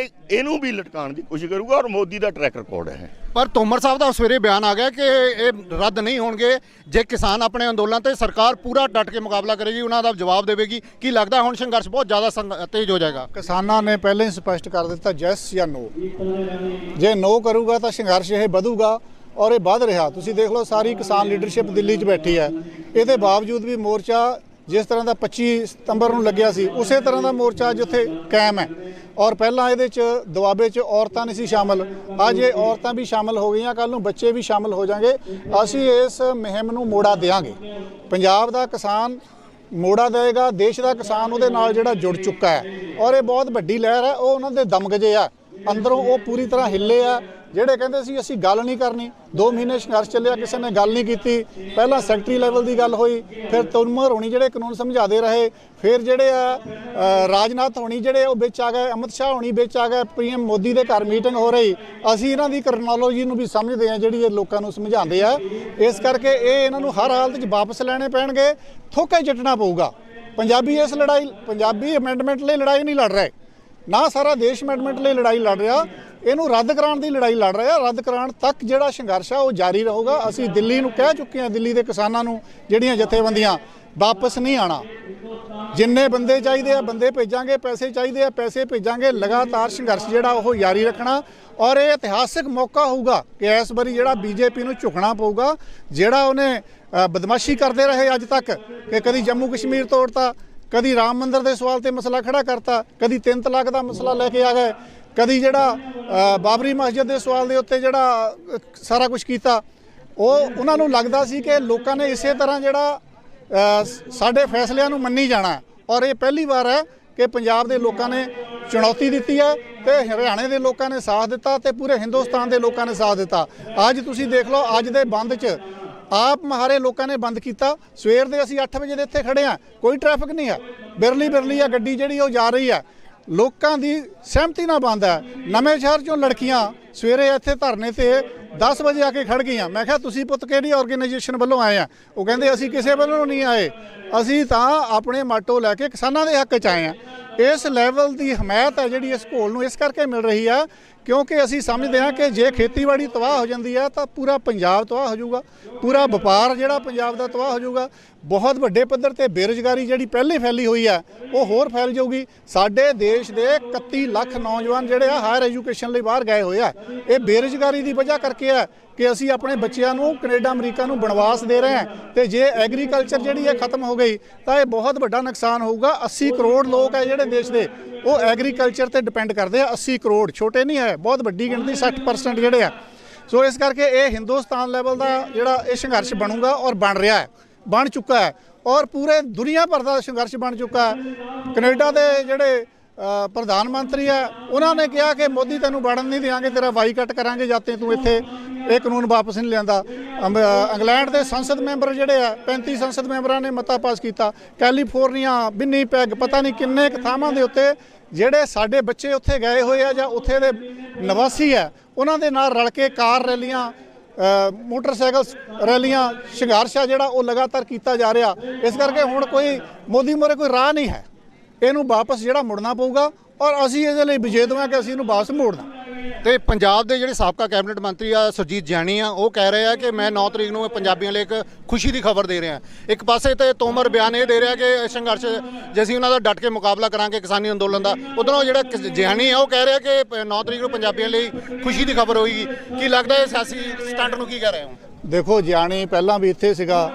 ਇਹਨੂੰ ਵੀ ਲਟਕਾਉਣ ਦੀ ਕੋਸ਼ਿਸ਼ ਕਰੂਗਾ। ਔਰ ਮੋਦੀ ਦਾ ਟਰੈਕ ਰਿਕਾਰਡ ਹੈ। ਪਰ ਤੋਮਰ ਸਾਹਿਬ ਦਾ ਸਵੇਰੇ ਬਿਆਨ ਆ ਗਿਆ ਕਿ ਇਹ ਰੱਦ ਨਹੀਂ ਹੋਣਗੇ ਜੇ ਕਿਸਾਨ ਆਪਣੇ ਅੰਦੋਲਨ ਤੇ ਸਰਕਾਰ ਪੂਰਾ ਡਟ ਕੇ ਮੁਕਾਬਲਾ ਕਰੇਗੀ, ਉਹਨਾਂ ਦਾ ਜਵਾਬ ਦੇਵੇਗੀ। ਕੀ ਲੱਗਦਾ ਹੁਣ ਸੰਘਰਸ਼ ਬਹੁਤ ਜ਼ਿਆਦਾ ਤੇਜ਼ ਹੋ ਜਾਏਗਾ? ਕਿਸਾਨਾਂ ਨੇ ਪਹਿਲਾਂ ਹੀ ਸਪਸ਼ਟ ਕਰ ਦਿੱਤਾ ਯੈਸ ਜਾਂ ਨੋ। ਜੇ ਨੋ ਕਰੂਗਾ ਤਾਂ ਸੰਘਰਸ਼ ਇਹ ਵਧੂਗਾ ਔਰ ਇਹ ਵੱਧ ਰਿਹਾ। ਤੁਸੀਂ ਦੇਖ ਲਓ ਸਾਰੀ ਕਿਸਾਨ ਲੀਡਰਸ਼ਿਪ ਦਿੱਲੀ 'ਚ ਬੈਠੀ ਹੈ। ਇਹਦੇ ਬਾਵਜੂਦ ਵੀ ਮੋਰਚਾ ਜਿਸ ਤਰ੍ਹਾਂ ਦਾ 25 ਸਤੰਬਰ ਨੂੰ ਲੱਗਿਆ ਸੀ ਉਸੇ ਤਰ੍ਹਾਂ ਦਾ ਮੋਰਚਾ ਜਿੱਥੇ ਕਾਇਮ ਹੈ। ਔਰ ਪਹਿਲਾਂ ਇਹਦੇ 'ਚ ਦੁਆਬੇ 'ਚ ਔਰਤਾਂ ਨਹੀਂ ਸੀ ਸ਼ਾਮਲ, ਅੱਜ ਇਹ ਔਰਤਾਂ ਵੀ ਸ਼ਾਮਲ ਹੋ ਗਈਆਂ, ਕੱਲ੍ਹ ਨੂੰ ਬੱਚੇ ਵੀ ਸ਼ਾਮਲ ਹੋ ਜਾਣਗੇ। ਅਸੀਂ ਇਸ ਮੁਹਿੰਮ ਨੂੰ ਮੋੜਾ ਦੇਵਾਂਗੇ। ਪੰਜਾਬ ਦਾ ਕਿਸਾਨ ਮੋੜਾ ਦੇਵੇਗਾ, ਦੇਸ਼ ਦਾ ਕਿਸਾਨ ਉਹਦੇ ਨਾਲ ਜਿਹੜਾ ਜੁੜ ਚੁੱਕਾ ਹੈ ਔਰ ਇਹ ਬਹੁਤ ਵੱਡੀ ਲਹਿਰ ਹੈ। ਉਹ ਉਹਨਾਂ ਦੇ ਦਮਗਜੇ ਆ, ਅੰਦਰੋਂ ਉਹ ਪੂਰੀ ਤਰ੍ਹਾਂ ਹਿੱਲੇ ਆ। ਜਿਹੜੇ ਕਹਿੰਦੇ ਸੀ ਅਸੀਂ ਗੱਲ ਨਹੀਂ ਕਰਨੀ, 2 ਮਹੀਨੇ ਸੰਘਰਸ਼ ਚੱਲਿਆ, ਕਿਸੇ ਨੇ ਗੱਲ ਨਹੀਂ ਕੀਤੀ। ਪਹਿਲਾਂ ਸੈਕਟਰੀ ਲੈਵਲ ਦੀ ਗੱਲ ਹੋਈ, ਫਿਰ ਤੋਮਰ ਹੋਣੀ ਜਿਹੜੇ ਕਾਨੂੰਨ ਸਮਝਾਦੇ ਰਹੇ, ਫਿਰ ਜਿਹੜੇ ਆ ਰਾਜਨਾਥ ਹੋਣੀ ਜਿਹੜੇ ਉਹ ਵਿੱਚ ਆ ਗਏ, ਅਮਿਤ ਸ਼ਾਹ ਹੋਣੀ ਵਿੱਚ ਆ ਗਏ, PM ਮੋਦੀ ਦੇ ਘਰ ਮੀਟਿੰਗ ਹੋ ਰਹੀ। ਅਸੀਂ ਇਹਨਾਂ ਦੀ ਕਰਨੋਲੋਜੀ ਨੂੰ ਵੀ ਸਮਝਦੇ ਹਾਂ ਜਿਹੜੀ ਇਹ ਲੋਕਾਂ ਨੂੰ ਸਮਝਾਉਂਦੇ ਆ। ਇਸ ਕਰਕੇ ਇਹ ਇਹਨਾਂ ਨੂੰ ਹਰ ਹਾਲਤ 'ਚ ਵਾਪਸ ਲੈਣੇ ਪੈਣਗੇ, ਥੋਕਾ ਚੱਟਣਾ ਪਊਗਾ। ਪੰਜਾਬੀ ਇਸ ਲੜਾਈ, ਪੰਜਾਬੀ ਅਮੈਂਡਮੈਂਟ ਲਈ ਲੜਾਈ ਨਹੀਂ ਲੜ ਰਹੇ, ਨਾ ਸਾਰਾ ਦੇਸ਼ ਅਮੈਂਡਮੈਂਟ ਲਈ ਲੜਾਈ ਲੜ ਰਿਹਾ, ਇਹਨੂੰ ਰੱਦ ਕਰਾਉਣ ਦੀ ਲੜਾਈ ਲੜ ਰਿਹਾ। ਰੱਦ ਕਰਾਉਣ ਤੱਕ ਜਿਹੜਾ ਸੰਘਰਸ਼ ਆ ਉਹ ਜਾਰੀ ਰਹੂਗਾ। ਅਸੀਂ ਦਿੱਲੀ ਨੂੰ ਕਹਿ ਚੁੱਕੇ ਹਾਂ, ਦਿੱਲੀ ਦੇ ਕਿਸਾਨਾਂ ਨੂੰ, ਜਿਹੜੀਆਂ ਜਥੇਬੰਦੀਆਂ ਵਾਪਸ ਨਹੀਂ ਆਣਾ। ਜਿੰਨੇ ਬੰਦੇ ਚਾਹੀਦੇ ਆ ਬੰਦੇ ਭੇਜਾਂਗੇ, ਪੈਸੇ ਚਾਹੀਦੇ ਆ ਪੈਸੇ ਭੇਜਾਂਗੇ। ਲਗਾਤਾਰ ਸੰਘਰਸ਼ ਜਿਹੜਾ ਉਹ ਜਾਰੀ ਰੱਖਣਾ ਔਰ ਇਹ ਇਤਿਹਾਸਿਕ ਮੌਕਾ ਹੋਊਗਾ ਕਿ ਇਸ ਵਾਰੀ ਜਿਹੜਾ ਬੀਜੇਪੀ ਨੂੰ ਝੁਕਣਾ ਪਊਗਾ। ਜਿਹੜਾ ਉਹਨੇ ਬਦਮਾਸ਼ੀ ਕਰਦੇ ਰਹੇ ਅੱਜ ਤੱਕ ਕਿ ਕਦੀ ਜੰਮੂ ਕਸ਼ਮੀਰ ਤੋੜਤਾ, ਕਦੀ ਰਾਮ ਮੰਦਿਰ ਦੇ ਸਵਾਲ ਤੇ ਮਸਲਾ ਖੜਾ ਕਰਤਾ, ਕਦੀ 3 ਤਲਾਕ ਦਾ ਮਸਲਾ ਲੈ ਕੇ ਆ ਗਏ, ਕਦੀ ਜਿਹੜਾ ਬਾਬਰੀ ਮਸਜਿਦ ਦੇ ਸਵਾਲ ਦੇ ਉੱਤੇ ਜਿਹੜਾ ਸਾਰਾ ਕੁਝ ਕੀਤਾ। ਉਹਨਾਂ ਨੂੰ ਲੱਗਦਾ ਸੀ ਕਿ ਲੋਕਾਂ ਨੇ ਇਸੇ ਤਰ੍ਹਾਂ ਜਿਹੜਾ ਸਾਡੇ ਫੈਸਲਿਆਂ ਨੂੰ ਮੰਨੀ ਜਾਣਾ ਔਰ ਇਹ ਪਹਿਲੀ ਵਾਰ ਹੈ ਕਿ ਪੰਜਾਬ ਦੇ ਲੋਕਾਂ ਨੇ ਚੁਣੌਤੀ ਦਿੱਤੀ ਹੈ ਤੇ ਹਰਿਆਣੇ ਦੇ ਲੋਕਾਂ ਨੇ ਸਾਥ ਦਿੱਤਾ ਤੇ ਪੂਰੇ ਹਿੰਦੁਸਤਾਨ ਦੇ ਲੋਕਾਂ ਨੇ ਸਾਥ ਦਿੱਤਾ। ਅੱਜ ਤੁਸੀਂ ਦੇਖ ਲਓ ਅੱਜ ਦੇ ਬੰਦ 'ਚ ਆਪ ਮਹਾਰੇ ਲੋਕਾਂ ਨੇ ਬੰਦ ਕੀਤਾ। ਸਵੇਰ ਦੇ ਅਸੀਂ 8 ਵਜੇ ਦੇ ਇੱਥੇ ਖੜੇ ਹਾਂ, ਕੋਈ ਟ੍ਰੈਫਿਕ ਨਹੀਂ ਹੈ, ਬਿਰਲੀ ਆ ਗੱਡੀ ਜਿਹੜੀ ਉਹ ਜਾ ਰਹੀ ਹੈ, ਲੋਕਾਂ ਦੀ ਸਹਿਮਤੀ ਨਾਲ ਬੰਦ ਹੈ। ਨਵੇਂ ਸ਼ਹਿਰ 'ਚੋਂ ਲੜਕੀਆਂ ਸਵੇਰੇ ਇੱਥੇ ਧਰਨੇ ਤੇ 10 ਵਜੇ ਆ ਕੇ ਖੜ ਗਈਆਂ। ਮੈਂ ਕਿਹਾ ਤੁਸੀਂ ਪੁੱਤ ਕਿਹੜੀ ਆਰਗੇਨਾਈਜੇਸ਼ਨ ਵੱਲੋਂ ਆਏ ਆ? ਉਹ ਕਹਿੰਦੇ ਅਸੀਂ ਕਿਸੇ ਵੱਲੋਂ ਨਹੀਂ ਆਏ, ਅਸੀਂ ਤਾਂ ਆਪਣੇ ਮਾਟੋ ਲੈ ਕੇ ਕਿਸਾਨਾਂ ਦੇ ਹੱਕ 'ਚ ਆਏ ਆ। ਇਸ ਲੈਵਲ ਦੀ ਹਮਾਇਤ ਹੈ ਜਿਹੜੀ ਇਸ ਘੋਲ ਨੂੰ ਇਸ ਕਰਕੇ ਮਿਲ ਰਹੀ ਆ ਕਿਉਂਕਿ ਅਸੀਂ ਸਮਝਦੇ ਹਾਂ ਕਿ ਜੇ ਖੇਤੀਬਾੜੀ ਤਬਾਹ ਹੋ ਜਾਂਦੀ ਹੈ ਤਾਂ ਪੂਰਾ ਪੰਜਾਬ ਤਬਾਹ ਹੋ ਜਾਊਗਾ, ਪੂਰਾ ਵਪਾਰ ਜਿਹੜਾ ਪੰਜਾਬ ਦਾ ਤਬਾਹ ਹੋ ਜਾਊਗਾ। ਬਹੁਤ ਵੱਡੇ ਪੱਧਰ ਤੇ ਬੇਰੁਜ਼ਗਾਰੀ ਜਿਹੜੀ ਪਹਿਲੇ ਫੈਲੀ ਹੋਈ ਹੈ ਉਹ ਹੋਰ ਫੈਲ ਜਾਊਗੀ। ਸਾਡੇ ਦੇਸ਼ ਦੇ 31 ਲੱਖ ਨੌਜਵਾਨ ਜਿਹੜੇ ਆ ਹਾਇਰ ਐਜੂਕੇਸ਼ਨ ਲਈ ਬਾਹਰ ਗਏ ਹੋਏ ਆ। ਇਹ ਬੇਰੁਜ਼ਗਾਰੀ ਦੀ ਵਜ੍ਹਾ ਕਰਕੇ ਹੈ ਕਿ ਅਸੀਂ ਆਪਣੇ ਬੱਚਿਆਂ ਨੂੰ ਕੈਨੇਡਾ ਅਮਰੀਕਾ ਨੂੰ ਬਨਵਾਸ ਦੇ ਰਹੇ ਹਾਂ ਤੇ ਜੇ ਐਗਰੀਕਲਚਰ ਜਿਹੜੀ ਹੈ ਖਤਮ ਹੋ ਗਈ ਤਾਂ ਇਹ ਬਹੁਤ ਵੱਡਾ ਨੁਕਸਾਨ ਹੋਊਗਾ। 80 ਕਰੋੜ ਲੋਕ ਹੈ ਜਿਹੜੇ ਦੇਸ਼ ਦੇ ਉਹ ਐਗਰੀਕਲਚਰ ਤੇ ਡਿਪੈਂਡ ਕਰਦੇ ਆ। 80 ਕਰੋੜ ਛੋਟੇ ਨਹੀਂ ਹੈ, ਬਹੁਤ ਵੱਡੀ ਗਿਣਤੀ 60% ਜਿਹੜੇ ਆ। ਸੋ ਇਸ ਕਰਕੇ ਇਹ ਹਿੰਦੁਸਤਾਨ ਲੈਵਲ ਦਾ ਜਿਹੜਾ ਇਹ ਸੰਘਰਸ਼ ਬਣੂਗਾ ਔਰ ਬਣ ਰਿਹਾ ਹੈ, ਬਣ ਚੁੱਕਾ ਹੈ ਔਰ ਪੂਰੇ ਦੁਨੀਆ ਭਰ ਦਾ ਸੰਘਰਸ਼ ਬਣ ਚੁੱਕਾ ਹੈ। ਕੈਨੇਡਾ ਦੇ ਜਿਹੜੇ ਪ੍ਰਧਾਨ ਮੰਤਰੀ ਹੈ ਉਹਨਾਂ ਨੇ ਕਿਹਾ ਕਿ ਮੋਦੀ ਤੈਨੂੰ ਵੜਨ ਨਹੀਂ ਦਿਆਂਗੇ, ਤੇਰਾ ਬਾਈਕਾਟ ਕਰਾਂਗੇ ਜਦ ਤੱਕ ਤੂੰ ਇੱਥੇ ਇਹ ਕਾਨੂੰਨ ਵਾਪਸ ਨਹੀਂ ਲਿਆਂਦਾ। ਇੰਗਲੈਂਡ ਦੇ ਸੰਸਦ ਮੈਂਬਰ ਜਿਹੜੇ ਆ 35 ਸੰਸਦ ਮੈਂਬਰਾਂ ਨੇ ਮਤਾ ਪਾਸ ਕੀਤਾ। ਕੈਲੀਫੋਰਨੀਆ, ਵਿਨੀਪੈਗ, ਪਤਾ ਨਹੀਂ ਕਿੰਨੇ ਕੁ ਥਾਵਾਂ ਦੇ ਉੱਤੇ ਜਿਹੜੇ ਸਾਡੇ ਬੱਚੇ ਉੱਥੇ ਗਏ ਹੋਏ ਆ ਜਾਂ ਉੱਥੇ ਦੇ ਨਿਵਾਸੀ ਆ ਉਹਨਾਂ ਦੇ ਨਾਲ ਰਲ ਕੇ ਕਾਰ ਰੈਲੀਆਂ, ਮੋਟਰਸਾਈਕਲ ਰੈਲੀਆਂ, ਸੰਘਰਸ਼ ਆ ਜਿਹੜਾ ਉਹ ਲਗਾਤਾਰ ਕੀਤਾ ਜਾ ਰਿਹਾ। ਇਸ ਕਰਕੇ ਹੁਣ ਕੋਈ ਮੋਦੀ ਮੋਰੇ ਕੋਈ ਰਾਹ ਨਹੀਂ ਹੈ, ਇਹਨੂੰ ਵਾਪਸ ਜਿਹੜਾ ਮੁੜਨਾ ਪਊਗਾ ਔਰ ਅਸੀਂ ਇਹਦੇ ਲਈ ਵਿਜੇਤ ਹਾਂ ਕਿ ਅਸੀਂ ਇਹਨੂੰ ਵਾਪਸ ਮੋੜਨਾ। ਤੇ ਪੰਜਾਬ ਦੇ ਜਿਹੜੇ ਸਾਬਕਾ ਕੈਬਨਿਟ ਮੰਤਰੀ ਆ ਸੁਰਜੀਤ ਜਾਨੀ ਆ ਉਹ ਕਹਿ ਰਹੇ ਆ ਕਿ ਮੈਂ 9 ਤਰੀਕ ਨੂੰ ਪੰਜਾਬੀਆਂ ਲਈ ਇੱਕ ਖੁਸ਼ੀ ਦੀ ਖਬਰ ਦੇ ਰਿਹਾ। ਇੱਕ ਪਾਸੇ ਤੇ ਤੋਮਰ ਬਿਆਨ ਇਹ ਦੇ ਰਿਹਾ ਕਿ ਸੰਘਰਸ਼ ਜੇ ਅਸੀਂ ਉਹਨਾਂ ਦਾ ਡਟ ਕੇ ਮੁਕਾਬਲਾ ਕਰਾਂਗੇ ਕਿਸਾਨੀ ਅੰਦੋਲਨ ਦਾ, ਉਧਰੋਂ ਜਿਹੜਾ ਜਾਨੀ ਆ ਉਹ ਕਹਿ ਰਿਹਾ ਕਿ 9 ਤਰੀਕ ਨੂੰ ਪੰਜਾਬੀਆਂ ਲਈ ਖੁਸ਼ੀ ਦੀ ਖਬਰ ਹੋਏਗੀ। ਕੀ ਲੱਗਦਾ ਇਹ ਸਿਆਸੀ ਸਟੰਟ ਨੂੰ ਕੀ ਕਰ ਰਹੇ ਹੋ? ਦੇਖੋ ਜਾਨੀ ਪਹਿਲਾਂ ਵੀ ਇੱਥੇ ਸੀਗਾ,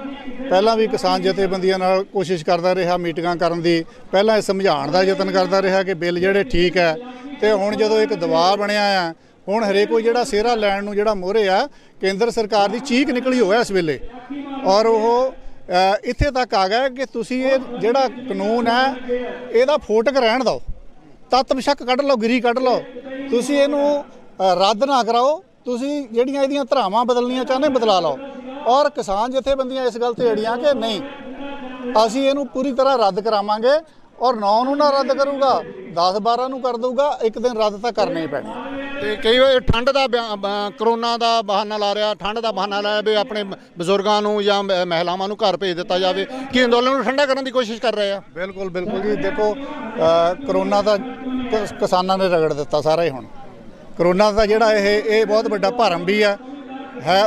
ਪਹਿਲਾਂ ਵੀ ਕਿਸਾਨ ਜਥੇਬੰਦੀਆਂ ਨਾਲ ਕੋਸ਼ਿਸ਼ ਕਰਦਾ ਰਿਹਾ ਮੀਟਿੰਗਾਂ ਕਰਨ ਦੀ, ਪਹਿਲਾਂ ਇਹ ਸਮਝਾਉਣ ਦਾ ਯਤਨ ਕਰਦਾ ਰਿਹਾ ਕਿ ਬਿੱਲ ਜਿਹੜੇ ਠੀਕ ਹੈ ਤੇ ਹੁਣ ਜਦੋਂ ਇੱਕ ਦਬਾਅ ਬਣਿਆ ਆ ਹੁਣ ਹਰੇਕ ਕੋਈ ਜਿਹੜਾ ਸਿਹਰਾ ਲੈਣ ਨੂੰ ਜਿਹੜਾ ਮੋਹਰੇ ਆ ਕੇਂਦਰ ਸਰਕਾਰ ਦੀ ਚੀਕ ਨਿਕਲੀ ਹੋਇਆ ਇਸ ਵੇਲੇ ਔਰ ਉਹ ਇੱਥੇ ਤੱਕ ਆ ਗਿਆ ਕਿ ਤੁਸੀਂ ਇਹ ਜਿਹੜਾ ਕਾਨੂੰਨ ਹੈ ਇਹਦਾ ਫੋਟਕ ਰਹਿਣ ਦਿਓ, ਤੱਤ ਬਿਸ਼ੱਕ ਕੱਢ ਲਓ, ਗਿਰੀ ਕੱਢ ਲਓ, ਤੁਸੀਂ ਇਹਨੂੰ ਰੱਦ ਨਾ ਕਰਾਓ। ਤੁਸੀਂ ਜਿਹੜੀਆਂ ਇਹਦੀਆਂ ਧਰਾਵਾਂ ਬਦਲਣੀਆਂ ਚਾਹੁੰਦੇ ਬਦਲਾ ਲਓ ਔਰ ਕਿਸਾਨ ਜਥੇਬੰਦੀਆਂ ਇਸ ਗੱਲ ਤੇ ਅੜੀਆਂ ਕਿ ਨਹੀਂ ਅਸੀਂ ਇਹਨੂੰ ਪੂਰੀ ਤਰ੍ਹਾਂ ਰੱਦ ਕਰਾਵਾਂਗੇ ਔਰ 9 ਨੂੰ ਨਾ ਰੱਦ ਕਰੂਗਾ 10-12 ਨੂੰ ਕਰ ਦਊਗਾ, ਇੱਕ ਦਿਨ ਰੱਦ ਤਾਂ ਕਰਨਾ ਹੀ ਪੈਣਾ। ਤੇ ਕਈ ਵਾਰ ਠੰਡ ਦਾ ਕਰੋਨਾ ਦਾ ਬਹਾਨਾ ਲਾ ਰਿਹਾ, ਠੰਡ ਦਾ ਬਹਾਨਾ ਲਾਇਆ ਵੀ ਆਪਣੇ ਬਜ਼ੁਰਗਾਂ ਨੂੰ ਜਾਂ ਮਹਿਲਾਵਾਂ ਨੂੰ ਘਰ ਭੇਜ ਦਿੱਤਾ ਜਾਵੇ। ਕੀ ਅੰਦੋਲਨ ਨੂੰ ਠੰਡਾ ਕਰਨ ਦੀ ਕੋਸ਼ਿਸ਼ ਕਰ ਰਹੇ ਆ? ਬਿਲਕੁਲ ਜੀ। ਦੇਖੋ ਕਰੋਨਾ ਦਾ ਕਿਸਾਨਾਂ ਨੇ ਰਗੜ ਦਿੱਤਾ ਸਾਰਾ ਹੀ। ਹੁਣ ਕਰੋਨਾ ਦਾ ਜਿਹੜਾ ਇਹ ਬਹੁਤ ਵੱਡਾ ਭਰਮ ਵੀ ਹੈ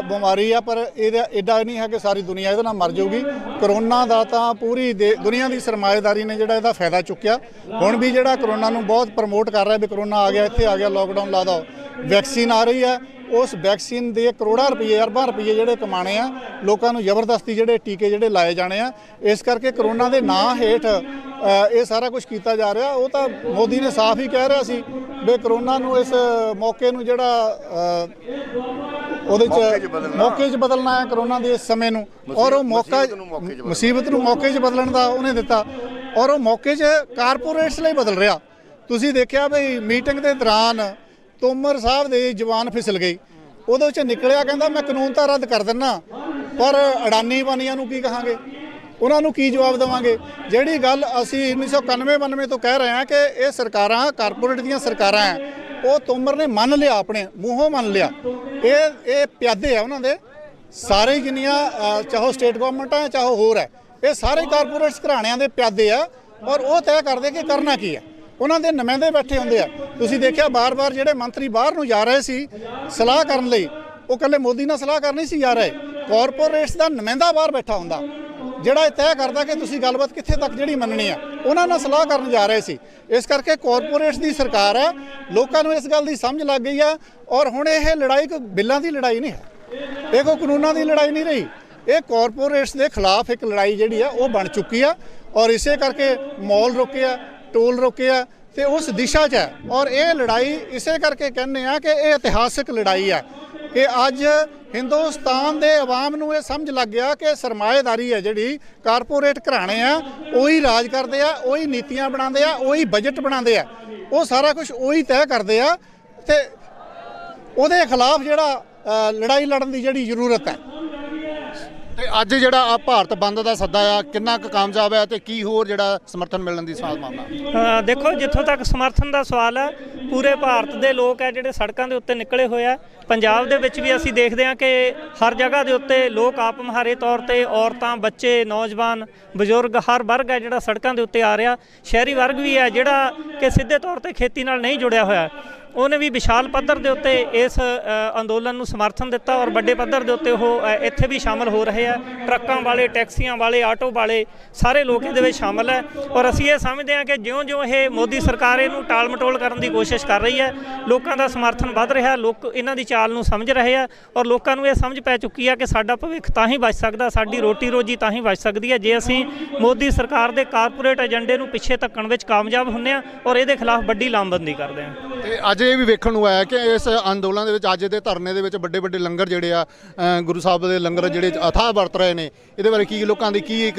ਬਿਮਾਰੀ ਆ ਪਰ ਇਹਦਾ ਐਡਾ ਨਹੀਂ ਹੈ ਕਿ ਸਾਰੀ ਦੁਨੀਆ ਇਹਦੇ ਨਾਲ ਮਰ ਜਾਊਗੀ। ਕਰੋਨਾ ਦਾ ਤਾਂ ਪੂਰੀ ਦੁਨੀਆ ਦੀ ਸਰਮਾਏਦਾਰੀ ਨੇ ਜਿਹੜਾ ਇਹਦਾ ਫਾਇਦਾ ਚੁੱਕਿਆ। ਹੁਣ ਵੀ ਜਿਹੜਾ ਕਰੋਨਾ ਨੂੰ ਬਹੁਤ ਪ੍ਰਮੋਟ ਕਰ ਰਿਹਾ ਵੀ ਕਰੋਨਾ ਆ ਗਿਆ, ਇੱਥੇ ਆ ਗਿਆ, ਲੋਕਡਾਊਨ ਲਾ ਦਿਓ। ਵੈਕਸੀਨ ਆ ਰਹੀ ਹੈ, ਉਸ ਵੈਕਸੀਨ ਦੇ ਕਰੋੜਾਂ ਰੁਪਏ, ਅਰਬਾਂ ਰੁਪਏ ਜਿਹੜੇ ਕਮਾਣੇ ਆ ਲੋਕਾਂ ਨੂੰ, ਜ਼ਬਰਦਸਤੀ ਜਿਹੜੇ ਟੀਕੇ ਜਿਹੜੇ ਲਾਏ ਜਾਣੇ ਆ। ਇਸ ਕਰਕੇ ਕਰੋਨਾ ਦੇ ਨਾਂ ਹੇਠ ਇਹ ਸਾਰਾ ਕੁਝ ਕੀਤਾ ਜਾ ਰਿਹਾ। ਉਹ ਤਾਂ ਮੋਦੀ ਨੇ ਸਾਫ਼ ਹੀ ਕਹਿ ਰਿਹਾ ਸੀ ਵੀ ਕਰੋਨਾ ਨੂੰ ਇਸ ਮੌਕੇ ਨੂੰ ਜਿਹੜਾ ਉਹਦੇ 'ਚ ਮੌਕੇ 'ਚ ਬਦਲਣਾ ਹੈ ਕਰੋਨਾ ਦੇ ਇਸ ਸਮੇਂ ਨੂੰ ਔਰ ਉਹ ਮੌਕਾ ਮੁਸੀਬਤ ਨੂੰ ਮੌਕੇ 'ਚ ਬਦਲਣ ਦਾ ਉਹਨੇ ਦਿੱਤਾ ਔਰ ਉਹ ਮੌਕੇ 'ਚ ਕਾਰਪੋਰੇਟਸ ਲਈ ਬਦਲ ਰਿਹਾ। ਤੁਸੀਂ ਦੇਖਿਆ ਵੀ ਮੀਟਿੰਗ ਦੇ ਦੌਰਾਨ ਤੋਮਰ ਸਾਹਿਬ ਦੇ ਜ਼ਬਾਨ ਫਿਸਲ ਗਈ, ਉਹਦੇ 'ਚ ਨਿਕਲਿਆ ਕਹਿੰਦਾ ਮੈਂ ਕਾਨੂੰਨ ਤਾਂ ਰੱਦ ਕਰ ਦਿੰਦਾ ਪਰ ਅਡਾਨੀ ਬਾਨੀਆਂ ਨੂੰ ਕੀ ਕਹਾਂਗੇ, ਉਹਨਾਂ ਨੂੰ ਕੀ ਜਵਾਬ ਦੇਵਾਂਗੇ। ਜਿਹੜੀ ਗੱਲ ਅਸੀਂ 1991-92 ਤੋਂ ਕਹਿ ਰਹੇ ਹਾਂ ਕਿ ਇਹ ਸਰਕਾਰਾਂ ਕਾਰਪੋਰੇਟ ਦੀਆਂ ਸਰਕਾਰਾਂ ਹੈ, ਉਹ ਤੋਮਰ ਨੇ ਮੰਨ ਲਿਆ, ਆਪਣੇ ਮੂੰਹੋਂ ਮੰਨ ਲਿਆ। ਇਹ ਪਿਆਦੇ ਆ ਉਹਨਾਂ ਦੇ ਸਾਰੇ ਜਿੰਨੀਆਂ ਚਾਹੋ ਸਟੇਟ ਗਵਰਨਮੈਂਟ ਹੈ ਚਾਹੋ ਹੋਰ ਹੈ, ਇਹ ਸਾਰੇ ਕਾਰਪੋਰੇਟਸ ਘਰਾਣਿਆਂ ਦੇ ਪਿਆਦੇ ਆ ਔਰ ਉਹ ਤੈਅ ਕਰਦੇ ਕਿ ਕਰਨਾ ਕੀ ਹੈ। ਉਹਨਾਂ ਦੇ ਨੁਮਾਇੰਦੇ ਬੈਠੇ ਹੁੰਦੇ ਆ। ਤੁਸੀਂ ਦੇਖਿਆ ਬਾਰ-ਬਾਰ ਜਿਹੜੇ ਮੰਤਰੀ ਬਾਹਰ ਨੂੰ ਜਾ ਰਹੇ ਸੀ ਸਲਾਹ ਕਰਨ ਲਈ, ਉਹ ਇਕੱਲੇ ਮੋਦੀ ਨਾਲ ਸਲਾਹ ਕਰਨੀ ਸੀ ਜਾ ਰਹੇ, ਕਾਰਪੋਰੇਟਸ ਦਾ ਨੁਮਾਇੰਦਾ ਬਾਹਰ ਬੈਠਾ ਹੁੰਦਾ ਜਿਹੜਾ ਇਹ ਤੈਅ ਕਰਦਾ ਕਿ ਤੁਸੀਂ ਗੱਲਬਾਤ ਕਿੱਥੇ ਤੱਕ ਜਿਹੜੀ ਮੰਨਣੀ ਆ, ਉਹਨਾਂ ਨਾਲ ਸਲਾਹ ਕਰਨ ਜਾ ਰਹੇ ਸੀ। ਇਸ ਕਰਕੇ ਕਾਰਪੋਰੇਟਸ ਦੀ ਸਰਕਾਰ ਹੈ, ਲੋਕਾਂ ਨੂੰ ਇਸ ਗੱਲ ਦੀ ਸਮਝ ਲੱਗ ਗਈ ਆ। ਔਰ ਹੁਣ ਇਹ ਲੜਾਈ ਕੋਈ ਬਿੱਲਾਂ ਦੀ ਲੜਾਈ ਨਹੀਂ ਹੈ, ਇਹ ਕੋਈ ਕਾਨੂੰਨਾਂ ਦੀ ਲੜਾਈ ਨਹੀਂ ਰਹੀ, ਇਹ ਕਾਰਪੋਰੇਟਸ ਦੇ ਖਿਲਾਫ ਇੱਕ ਲੜਾਈ ਜਿਹੜੀ ਆ ਉਹ ਬਣ ਚੁੱਕੀ ਆ। ਔਰ ਇਸੇ ਕਰਕੇ ਮੌਲ ਰੋਕੇ ਆ, ਟੋਲ ਰੋਕੇ ਆ ਤੇ ਉਸ ਦਿਸ਼ਾ 'ਚ ਹੈ। ਔਰ ਇਹ ਲੜਾਈ ਇਸੇ ਕਰਕੇ ਕਹਿੰਦੇ ਆ ਕਿ ਇਹ ਇਤਿਹਾਸਕ ਲੜਾਈ ਆ ਕਿ ਅੱਜ ਹਿੰਦੁਸਤਾਨ ਦੇ ਆਵਾਮ ਨੂੰ ਇਹ ਸਮਝ ਲੱਗ ਗਿਆ ਕਿ ਸਰਮਾਏਦਾਰੀ ਹੈ ਜਿਹੜੀ, ਕਾਰਪੋਰੇਟ ਘਰਾਣੇ ਆ ਉਹੀ ਰਾਜ ਕਰਦੇ ਆ, ਉਹੀ ਨੀਤੀਆਂ ਬਣਾਉਂਦੇ ਆ, ਉਹੀ ਬਜਟ ਬਣਾਉਂਦੇ ਆ, ਉਹ ਸਾਰਾ ਕੁਝ ਉਹੀ ਤੈਅ ਕਰਦੇ ਆ ਤੇ ਉਹਦੇ ਖਿਲਾਫ ਜਿਹੜਾ ਲੜਾਈ ਲੜਨ ਦੀ ਜਿਹੜੀ ਜ਼ਰੂਰਤ ਹੈ। ਤੇ ਅੱਜ ਜਿਹੜਾ ਆ ਭਾਰਤ ਬੰਦ ਦਾ ਸੱਦਾ ਆ ਕਿੰਨਾ ਕੁ ਕਾਮਯਾਬ ਹੈ ਤੇ ਕੀ ਹੋਰ ਜਿਹੜਾ ਸਮਰਥਨ ਮਿਲਣ ਦੀ ਸੰਭਾਵਨਾ? ਦੇਖੋ, ਜਿੱਥੋਂ ਤੱਕ ਸਮਰਥਨ ਦਾ ਸਵਾਲ ਹੈ, ਪੂਰੇ ਭਾਰਤ ਦੇ ਲੋਕ ਹੈ ਜਿਹੜੇ ਸੜਕਾਂ ਦੇ ਉੱਤੇ ਨਿਕਲੇ ਹੋਏ ਆ। ਪੰਜਾਬ ਦੇ ਵਿੱਚ ਵੀ ਅਸੀਂ ਦੇਖਦੇ ਹਾਂ ਕਿ ਹਰ ਜਗ੍ਹਾ ਦੇ ਉੱਤੇ ਲੋਕ ਆਪ ਮੁਹਾਰੇ ਤੌਰ ਤੇ ਔਰਤਾਂ, ਬੱਚੇ, ਨੌਜਵਾਨ, ਬਜ਼ੁਰਗ, ਹਰ ਵਰਗ ਹੈ ਜਿਹੜਾ ਸੜਕਾਂ ਦੇ ਉੱਤੇ ਆ ਰਿਹਾ। ਸ਼ਹਿਰੀ ਵਰਗ ਵੀ ਹੈ ਜਿਹੜਾ ਕਿ ਸਿੱਧੇ ਤੌਰ ਤੇ ਖੇਤੀ ਨਾਲ ਨਹੀਂ ਜੁੜਿਆ ਹੋਇਆ, ਉਹਨੇ ਵੀ ਵਿਸ਼ਾਲ ਪੱਧਰ ਦੇ ਉੱਤੇ ਇਸ ਅੰਦੋਲਨ ਨੂੰ ਸਮਰਥਨ ਦਿੱਤਾ ਔਰ ਵੱਡੇ ਪੱਧਰ ਦੇ ਉੱਤੇ ਉਹ ਇੱਥੇ ਵੀ ਸ਼ਾਮਲ ਹੋ ਰਹੇ ਆ। ਟਰੱਕਾਂ ਵਾਲੇ, ਟੈਕਸੀਆਂ ਵਾਲੇ, ਆਟੋ ਵਾਲੇ ਸਾਰੇ ਲੋਕ ਇਹਦੇ ਵਿੱਚ ਸ਼ਾਮਲ ਹੈ। ਔਰ ਅਸੀਂ ਇਹ ਸਮਝਦੇ ਹਾਂ ਕਿ ਜਿਉਂ-ਜਿਉਂ ਇਹ ਮੋਦੀ ਸਰਕਾਰ ਇਹਨੂੰ ਟਾਲ ਮਟੋਲ ਕਰਨ ਦੀ ਕੋਸ਼ਿਸ਼ ਕਰ ਰਹੀ ਹੈ, ਲੋਕਾਂ ਦਾ ਸਮਰਥਨ ਵੱਧ ਰਿਹਾ, ਲੋਕ ਇਹਨਾਂ ਦੀ ਚਾਲ ਨੂੰ ਸਮਝ ਰਹੇ ਆ ਔਰ ਲੋਕਾਂ ਨੂੰ ਇਹ ਸਮਝ ਪੈ ਚੁੱਕੀ ਹੈ ਕਿ ਸਾਡਾ ਭਵਿੱਖ ਤਾਂ ਹੀ ਬਚ ਸਕਦਾ, ਸਾਡੀ ਰੋਟੀ ਰੋਜੀ ਤਾਂ ਹੀ ਬਚ ਸਕਦੀ ਹੈ ਜੇ ਅਸੀਂ ਮੋਦੀ ਸਰਕਾਰ ਦੇ ਕਾਰਪੋਰੇਟ ਏਜੰਡੇ ਨੂੰ ਪਿੱਛੇ ਧੱਕਣ ਵਿੱਚ ਕਾਮਯਾਬ ਹੁੰਦੇ ਹਾਂ ਔਰ ਇਹਦੇ ਖਿਲਾਫ ਵੱਡੀ ਲਾਮਬੰਦੀ ਕਰਦੇ ਹਾਂ। ਤੇ ਅੱਜ ਇਹ ਵੀ ਵੇਖਣ ਨੂੰ ਆਇਆ ਕਿ ਇਸ ਅੰਦੋਲਨ ਦੇ ਵਿੱਚ, ਅੱਜ ਦੇ ਧਰਨੇ ਦੇ ਵਿੱਚ ਵੱਡੇ ਵੱਡੇ ਲੰਗਰ ਜਿਹੜੇ ਆ, ਗੁਰੂ ਸਾਹਿਬ ਦੇ ਲੰਗਰ ਜਿਹੜੇ ਅਥਾਹ ਵਰਤ ਰਹੇ ਨੇ, ਇਹਦੇ ਬਾਰੇ ਕੀ ਲੋਕਾਂ ਦੀ ਕੀ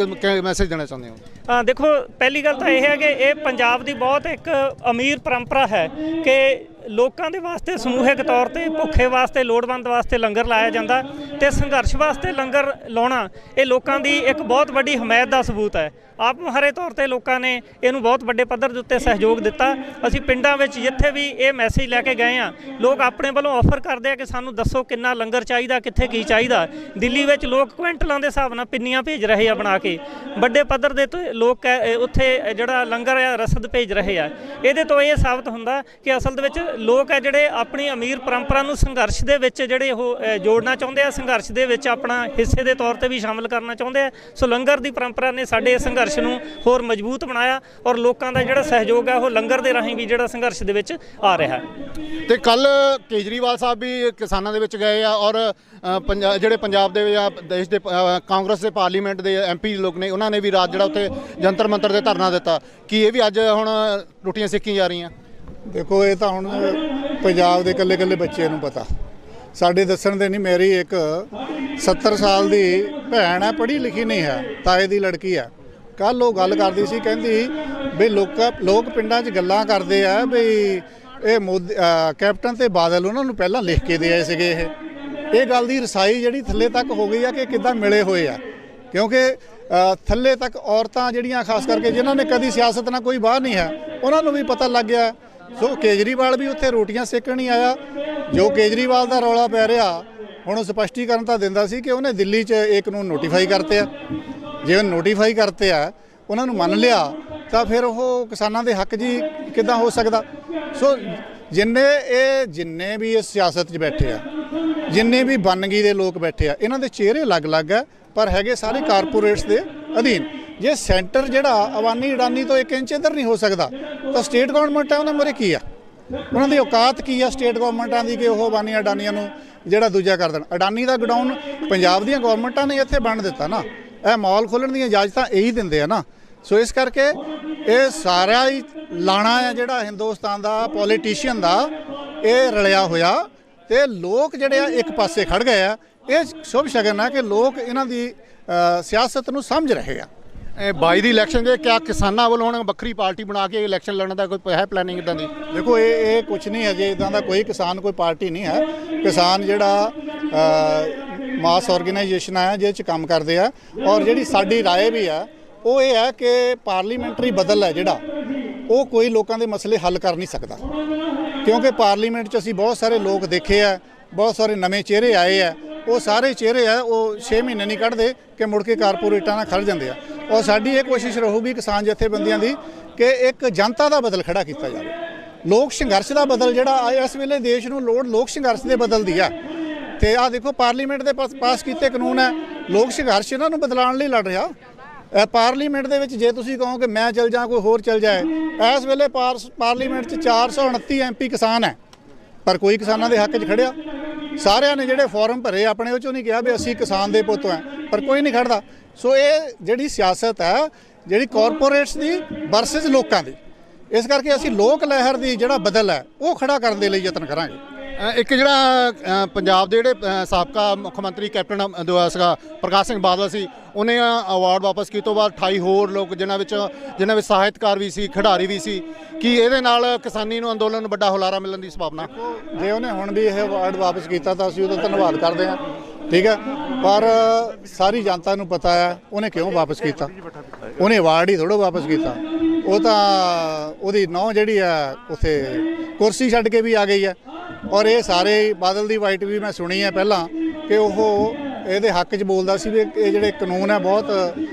ਮੈਸੇਜ ਦੇਣਾ ਚਾਹੁੰਦੇ ਹੋ? ਦੇਖੋ, ਪਹਿਲੀ ਗੱਲ ਤਾਂ ਇਹ ਹੈ ਕਿ ਇਹ ਪੰਜਾਬ ਦੀ ਬਹੁਤ ਇੱਕ ਅਮੀਰ ਪਰੰਪਰਾ ਹੈ ਕਿ ਲੋਕਾਂ ਦੇ ਵਾਸਤੇ ਸਮੂਹਿਕ ਤੌਰ ਤੇ ਭੁੱਖੇ ਵਾਸਤੇ, ਲੋੜਵੰਦ ਵਾਸਤੇ ਲੰਗਰ ਲਾਇਆ ਜਾਂਦਾ ਤੇ ਸੰਘਰਸ਼ ਵਾਸਤੇ ਲੰਗਰ ਲਾਉਣਾ ਇਹ ਲੋਕਾਂ ਦੀ ਇੱਕ ਬਹੁਤ ਵੱਡੀ ਹਮਾਇਤ ਦਾ ਸਬੂਤ ਹੈ। ਆਪ ਮੁਹਾਰੇ ਤੌਰ ਤੇ ਲੋਕਾਂ ਨੇ ਇਹਨੂੰ ਬਹੁਤ ਵੱਡੇ ਪੱਧਰ ਦੇ ਉੱਤੇ ਸਹਿਯੋਗ ਦਿੱਤਾ। ਅਸੀਂ ਪਿੰਡਾਂ ਵਿੱਚ ਜਿੱਥੇ ਵੀ ਇਹ ਮੈਸੇਜ ਲੈ ਕੇ ਗਏ ਹਾਂ, ਲੋਕ ਆਪਣੇ ਵੱਲੋਂ ਆਫਰ ਕਰਦੇ ਆ ਕਿ ਸਾਨੂੰ ਦੱਸੋ ਕਿੰਨਾ ਲੰਗਰ ਚਾਹੀਦਾ, ਕਿੱਥੇ ਕੀ ਚਾਹੀਦਾ। ਦਿੱਲੀ ਵਿੱਚ ਲੋਕ ਕੁਇੰਟਲਾਂ ਦੇ ਹਿਸਾਬ ਨਾਲ ਪਿੰਨੀਆਂ ਭੇਜ ਰਹੇ ਆ ਬਣਾ ਕੇ, ਵੱਡੇ ਪੱਧਰ ਦੇ ਲੋਕ ਉੱਥੇ ਜਿਹੜਾ ਲੰਗਰ ਆ ਰਸਦ ਭੇਜ ਰਹੇ ਆ। ਇਹਦੇ ਤੋਂ ਇਹ ਸਾਬਤ ਹੁੰਦਾ ਕਿ ਅਸਲ ਦੇ ਵਿੱਚ ਲੋਕ ਹੈ ਜਿਹੜੇ ਆਪਣੀ ਅਮੀਰ ਪਰੰਪਰਾ ਨੂੰ ਸੰਘਰਸ਼ ਦੇ ਵਿੱਚ ਜਿਹੜੇ ਉਹ ਜੋੜਨਾ ਚਾਹੁੰਦੇ ਆ, ਸੰਘਰਸ਼ ਦੇ ਵਿੱਚ ਆਪਣਾ ਹਿੱਸੇ ਦੇ ਤੌਰ ਤੇ ਵੀ ਸ਼ਾਮਲ ਕਰਨਾ ਚਾਹੁੰਦੇ ਆ। ਸੋ ਲੰਗਰ ਦੀ ਪਰੰਪਰਾ ਨੇ ਸਾਡੇ ਸੰਘਰਸ਼ ਨੂੰ ਹੋਰ ਮਜ਼ਬੂਤ ਬਣਾਇਆ ਔਰ ਲੋਕਾਂ ਦਾ ਜਿਹੜਾ ਸਹਿਯੋਗ ਹੈ ਉਹ ਲੰਗਰ ਦੇ ਰਾਹੀਂ ਵੀ ਜਿਹੜਾ ਸੰਘਰਸ਼ ਦੇ ਵਿੱਚ ਆ ਰਿਹਾ ਹੈ। ਤੇ ਕੱਲ ਕੇਜਰੀਵਾਲ ਸਾਹਿਬ ਵੀ ਕਿਸਾਨਾਂ ਦੇ ਵਿੱਚ ਗਏ ਆ ਔਰ ਜਿਹੜੇ ਪੰਜਾਬ ਦੇ ਜਾਂ ਦੇਸ਼ ਦੇ ਕਾਂਗਰਸ ਦੇ ਪਾਰਲੀਮੈਂਟ ਦੇ MP ਲੋਕ ਨੇ, ਉਹਨਾਂ ਨੇ ਵੀ ਰਾਤ ਜਿਹੜਾ ਉੱਥੇ ਜੰਤਰ ਮੰਤਰ ਦੇ ਧਰਨਾ ਦਿੱਤਾ। ਕੀ ਇਹ ਵੀ ਅੱਜ ਹੁਣ ਰੋਟੀਆਂ ਸੇਕੀਆਂ ਜਾ ਰਹੀਆਂ? ਦੇਖੋ, ਇਹ ਤਾਂ ਹੁਣ ਪੰਜਾਬ ਦੇ ਇਕੱਲੇ ਬੱਚੇ ਨੂੰ ਪਤਾ, ਸਾਡੇ ਦੱਸਣ ਦੇ ਨਹੀਂ। ਮੇਰੀ ਇੱਕ 70 ਸਾਲ ਦੀ ਭੈਣ ਹੈ, ਪੜ੍ਹੀ ਲਿਖੀ ਨਹੀਂ ਹੈ, ਤਾਏ ਦੀ ਲੜਕੀ ਹੈ। ਕੱਲ ਉਹ ਗੱਲ ਕਰਦੀ ਸੀ, ਕਹਿੰਦੀ ਵੀ ਲੋਕ ਪਿੰਡਾਂ 'ਚ ਗੱਲਾਂ ਕਰਦੇ ਆ ਵੀ ਇਹ ਕੈਪਟਨ ਤੇ ਬਾਦਲ ਉਹਨਾਂ ਨੂੰ ਪਹਿਲਾਂ ਲਿਖ ਕੇ ਦੇ ਆਏ ਸੀਗੇ। ਇਹ ਗੱਲ ਦੀ ਰਸਾਈ ਜਿਹੜੀ ਥੱਲੇ ਤੱਕ ਹੋ ਗਈ ਆ ਕਿ ਕਿੱਦਾਂ ਮਿਲੇ ਹੋਏ ਆ, ਕਿਉਂਕਿ ਥੱਲੇ ਤੱਕ ਔਰਤਾਂ ਜਿਹੜੀਆਂ ਖਾਸ ਕਰਕੇ ਜਿਨ੍ਹਾਂ ਨੇ ਕਦੀ ਸਿਆਸਤ ਨਾਲ ਕੋਈ ਬਾਹਰ ਨਹੀਂ ਹੈ, ਉਹਨਾਂ ਨੂੰ ਵੀ ਪਤਾ ਲੱਗ ਗਿਆ। ਸੋ ਕੇਜਰੀਵਾਲ ਵੀ ਉੱਥੇ ਰੋਟੀਆਂ ਸੇਕਣ ਨਹੀਂ ਆਇਆ। ਜੋ ਕੇਜਰੀਵਾਲ ਦਾ ਰੌਲਾ ਪੈ ਰਿਹਾ, ਹੁਣ ਉਹ ਸਪਸ਼ਟੀਕਰਨ ਤਾਂ ਦਿੰਦਾ ਸੀ ਕਿ ਉਹਨੇ ਦਿੱਲੀ 'ਚ ਇਹ ਕਾਨੂੰਨ ਨੋਟੀਫਾਈ ਕਰਤੇ ਆ। ਜੇ ਉਹ ਨੋਟੀਫਾਈ ਕਰਤੇ ਆ, ਉਹਨਾਂ ਨੂੰ ਮੰਨ ਲਿਆ, ਤਾਂ ਫਿਰ ਉਹ ਕਿਸਾਨਾਂ ਦੇ ਹੱਕ ਜੀ ਕਿੱਦਾਂ ਹੋ ਸਕਦਾ? ਸੋ ਜਿੰਨੇ ਵੀ ਇਸ ਸਿਆਸਤ 'ਚ ਬੈਠੇ ਆ, ਜਿੰਨੇ ਵੀ ਬੰਨਗੀ ਦੇ ਲੋਕ ਬੈਠੇ ਆ, ਇਹਨਾਂ ਦੇ ਚਿਹਰੇ ਅਲੱਗ-ਅਲੱਗ ਆ ਪਰ ਹੈਗੇ ਸਾਰੇ ਕਾਰਪੋਰੇਟਸ ਦੇ ਅਧੀਨ। ਜੇ ਸੈਂਟਰ ਜਿਹੜਾ ਅਵਾਨੀ ਅਡਾਨੀ ਤੋਂ 1 ਇੰਚ ਇੱਧਰ ਨਹੀਂ ਹੋ ਸਕਦਾ, ਤਾਂ ਸਟੇਟ ਗਵਰਨਮੈਂਟ ਹੈ ਉਹਨਾਂ ਮੂਹਰੇ ਕੀ ਆ? ਉਹਨਾਂ ਦੀ ਔਕਾਤ ਕੀ ਆ ਸਟੇਟ ਗਵਰਨਮੈਂਟਾਂ ਦੀ ਕਿ ਉਹ ਅਵਾਨੀ ਅਡਾਨੀਆਂ ਨੂੰ ਜਿਹੜਾ ਦੂਜਾ ਕਰ ਦੇਣ? ਅਡਾਨੀ ਦਾ ਗਡਾਊਨ ਪੰਜਾਬ ਦੀਆਂ ਗਵਰਨਮੈਂਟਾਂ ਨੇ ਇੱਥੇ ਬਣ ਦਿੱਤਾ ਨਾ, ਇਹ ਮਾਲ ਖੋਲ੍ਹਣ ਦੀਆਂ ਇਜਾਜ਼ਤਾਂ ਇਹੀ ਦਿੰਦੇ ਆ ਨਾ। ਸੋ ਇਸ ਕਰਕੇ ਇਹ ਸਾਰਾ ਹੀ ਲਾਣਾ ਹੈ ਜਿਹੜਾ ਹਿੰਦੁਸਤਾਨ ਦਾ ਪੋਲੀਟੀਸ਼ੀਅਨ ਦਾ, ਇਹ ਰਲਿਆ ਹੋਇਆ ਤੇ ਲੋਕ ਜਿਹੜੇ ਆ ਇੱਕ ਪਾਸੇ ਖੜ ਗਏ ਆ। ਇਹ ਸ਼ੁਭ ਸ਼ਗਨ ਹੈ ਕਿ ਲੋਕ ਇਹਨਾਂ ਦੀ ਸਿਆਸਤ ਨੂੰ ਸਮਝ ਰਹੇ ਆ। 22 ਦੀ ਇਲੈਕਸ਼ਨ ਦੇ ਕਿਆ ਕਿਸਾਨਾਂ ਵੱਲੋਂ ਹੁਣ ਵੱਖਰੀ ਪਾਰਟੀ ਬਣਾ ਕੇ ਇਲੈਕਸ਼ਨ ਲੜਨ ਦਾ ਕੋਈ ਹੈ ਪਲੈਨਿੰਗ ਇੱਦਾਂ ਦੀ? ਦੇਖੋ, ਇਹ ਕੁਝ ਨਹੀਂ ਅਜੇ ਇੱਦਾਂ ਦਾ ਕੋਈ ਕਿਸਾਨ ਕੋਈ ਪਾਰਟੀ ਨਹੀਂ ਹੈ। ਕਿਸਾਨ ਜਿਹੜਾ ਮਾਸ ਆਰਗੇਨਾਈਜੇਸ਼ਨ ਹੈ ਜਿਹਦੇ 'ਚ ਕੰਮ ਕਰਦੇ ਆ। ਔਰ ਜਿਹੜੀ ਸਾਡੀ ਰਾਏ ਵੀ ਆ ਉਹ ਇਹ ਹੈ ਕਿ ਪਾਰਲੀਮੈਂਟਰੀ ਬਦਲ ਹੈ ਜਿਹੜਾ, ਉਹ ਕੋਈ ਲੋਕਾਂ ਦੇ ਮਸਲੇ ਹੱਲ ਕਰ ਨਹੀਂ ਸਕਦਾ, ਕਿਉਂਕਿ ਪਾਰਲੀਮੈਂਟ 'ਚ ਅਸੀਂ ਬਹੁਤ ਸਾਰੇ ਲੋਕ ਦੇਖੇ ਆ, ਬਹੁਤ ਸਾਰੇ ਨਵੇਂ ਚਿਹਰੇ ਆਏ ਆ। ਉਹ ਸਾਰੇ ਚਿਹਰੇ ਆ ਉਹ 6 ਮਹੀਨੇ ਨਹੀਂ ਕੱਢਦੇ ਕਿ ਮੁੜ ਕੇ ਕਾਰਪੋਰੇਟਾਂ ਨਾਲ ਖੜ ਜਾਂਦੇ ਆ। ਔਰ ਸਾਡੀ ਇਹ ਕੋਸ਼ਿਸ਼ ਰਹੂਗੀ ਕਿਸਾਨ ਜਥੇਬੰਦੀਆਂ ਦੀ ਕਿ ਇੱਕ ਜਨਤਾ ਦਾ ਬਦਲ ਖੜਾ ਕੀਤਾ ਜਾਵੇ। ਲੋਕ ਸੰਘਰਸ਼ ਦਾ ਬਦਲ ਜਿਹੜਾ ਇਸ ਵੇਲੇ ਦੇਸ਼ ਨੂੰ ਲੋੜ ਲੋਕ ਸੰਘਰਸ਼ ਦੇ ਬਦਲ ਦੀ ਆ। ਤੇ ਆਹ ਦੇਖੋ, ਪਾਰਲੀਮੈਂਟ ਦੇ ਪਾਸ ਕੀਤੇ ਕਾਨੂੰਨ ਹੈ, ਲੋਕ ਸੰਘਰਸ਼ ਇਹਨਾਂ ਨੂੰ ਬਦਲਾਉਣ ਲਈ ਲੜ ਰਿਹਾ। ਪਾਰਲੀਮੈਂਟ ਦੇ ਵਿੱਚ ਜੇ ਤੁਸੀਂ ਕਹੋ ਕਿ ਮੈਂ ਚਲ ਜਾਂ ਕੋਈ ਹੋਰ ਚਲ ਜਾਏ, ਇਸ ਵੇਲੇ ਪਾਰਲੀਮੈਂਟ 'ਚ 429 MP ਕਿਸਾਨ ਹੈ, ਪਰ ਕੋਈ ਕਿਸਾਨਾਂ ਦੇ ਹੱਕ 'ਚ ਖੜਿਆ। ਸਾਰਿਆਂ ਨੇ ਜਿਹੜੇ ਫਾਰਮ ਭਰੇ ਆਪਣੇ, ਉਹ 'ਚੋਂ ਨਹੀਂ ਕਿਹਾ ਵੀ ਅਸੀਂ ਕਿਸਾਨ ਦੇ ਪੁੱਤ ਹਾਂ, ਪਰ ਕੋਈ ਨਹੀਂ ਖੜਦਾ। ਸੋ ਇਹ ਜਿਹੜੀ ਸਿਆਸਤ ਹੈ ਜਿਹੜੀ ਕਾਰਪੋਰੇਟਸ ਦੀ ਵਰਸਸ ਲੋਕਾਂ ਦੀ, ਇਸ ਕਰਕੇ ਅਸੀਂ ਲੋਕ ਲਹਿਰ ਦੀ ਜਿਹੜਾ ਬਦਲ ਹੈ ਉਹ ਖੜਾ ਕਰਨ ਦੇ ਲਈ ਯਤਨ ਕਰਾਂਗੇ। ਇੱਕ ਜਿਹੜਾ ਪੰਜਾਬ ਦੇ ਜਿਹੜੇ ਸਾਬਕਾ ਮੁੱਖ ਮੰਤਰੀ ਕੈਪਟਨ ਸੀਗਾ ਪ੍ਰਕਾਸ਼ ਸਿੰਘ ਬਾਦਲ ਸੀ, ਉਹਨੇ ਅਵਾਰਡ ਵਾਪਸ ਕੀਤੇ ਤੋਂ ਬਾਅਦ 28 ਹੋਰ ਲੋਕ ਜਿਨ੍ਹਾਂ ਵਿੱਚ ਸਾਹਿਤਕਾਰ ਵੀ ਸੀ, ਖਿਡਾਰੀ ਵੀ ਸੀ, ਕਿ ਇਹਦੇ ਨਾਲ ਕਿਸਾਨੀ ਨੂੰ ਅੰਦੋਲਨ ਨੂੰ ਵੱਡਾ ਹੁਲਾਰਾ ਮਿਲਣ ਦੀ ਸੰਭਾਵਨਾ? ਜੇ ਉਹਨੇ ਹੁਣ ਵੀ ਇਹ ਅਵਾਰਡ ਵਾਪਸ ਕੀਤਾ ਤਾਂ ਅਸੀਂ ਉਹਦਾ ਧੰਨਵਾਦ ਕਰਦੇ ਹਾਂ, ਠੀਕ ਹੈ, ਪਰ ਸਾਰੀ ਜਨਤਾ ਨੂੰ ਪਤਾ ਹੈ ਉਹਨੇ ਕਿਉਂ ਵਾਪਸ ਕੀਤਾ। ਉਹਨੇ ਅਵਾਰਡ ਹੀ ਥੋੜ੍ਹਾ ਵਾਪਸ ਕੀਤਾ, ਉਹ ਤਾਂ ਉਹਦੀ ਨੌਂ ਜਿਹੜੀ ਆ ਉੱਥੇ ਕੁਰਸੀ ਛੱਡ ਕੇ ਵੀ ਆ ਗਈ ਹੈ। ਔਰ ਇਹ ਸਾਰੇ ਬਾਦਲ ਦੀ ਵਾਈਟ ਵੀ ਮੈਂ ਸੁਣੀ ਹੈ ਪਹਿਲਾਂ ਕਿ ਉਹ ਇਹਦੇ ਹੱਕ 'ਚ ਬੋਲਦਾ ਸੀ ਵੀ ਇਹ ਜਿਹੜੇ ਕਾਨੂੰਨ ਹੈ ਬਹੁਤ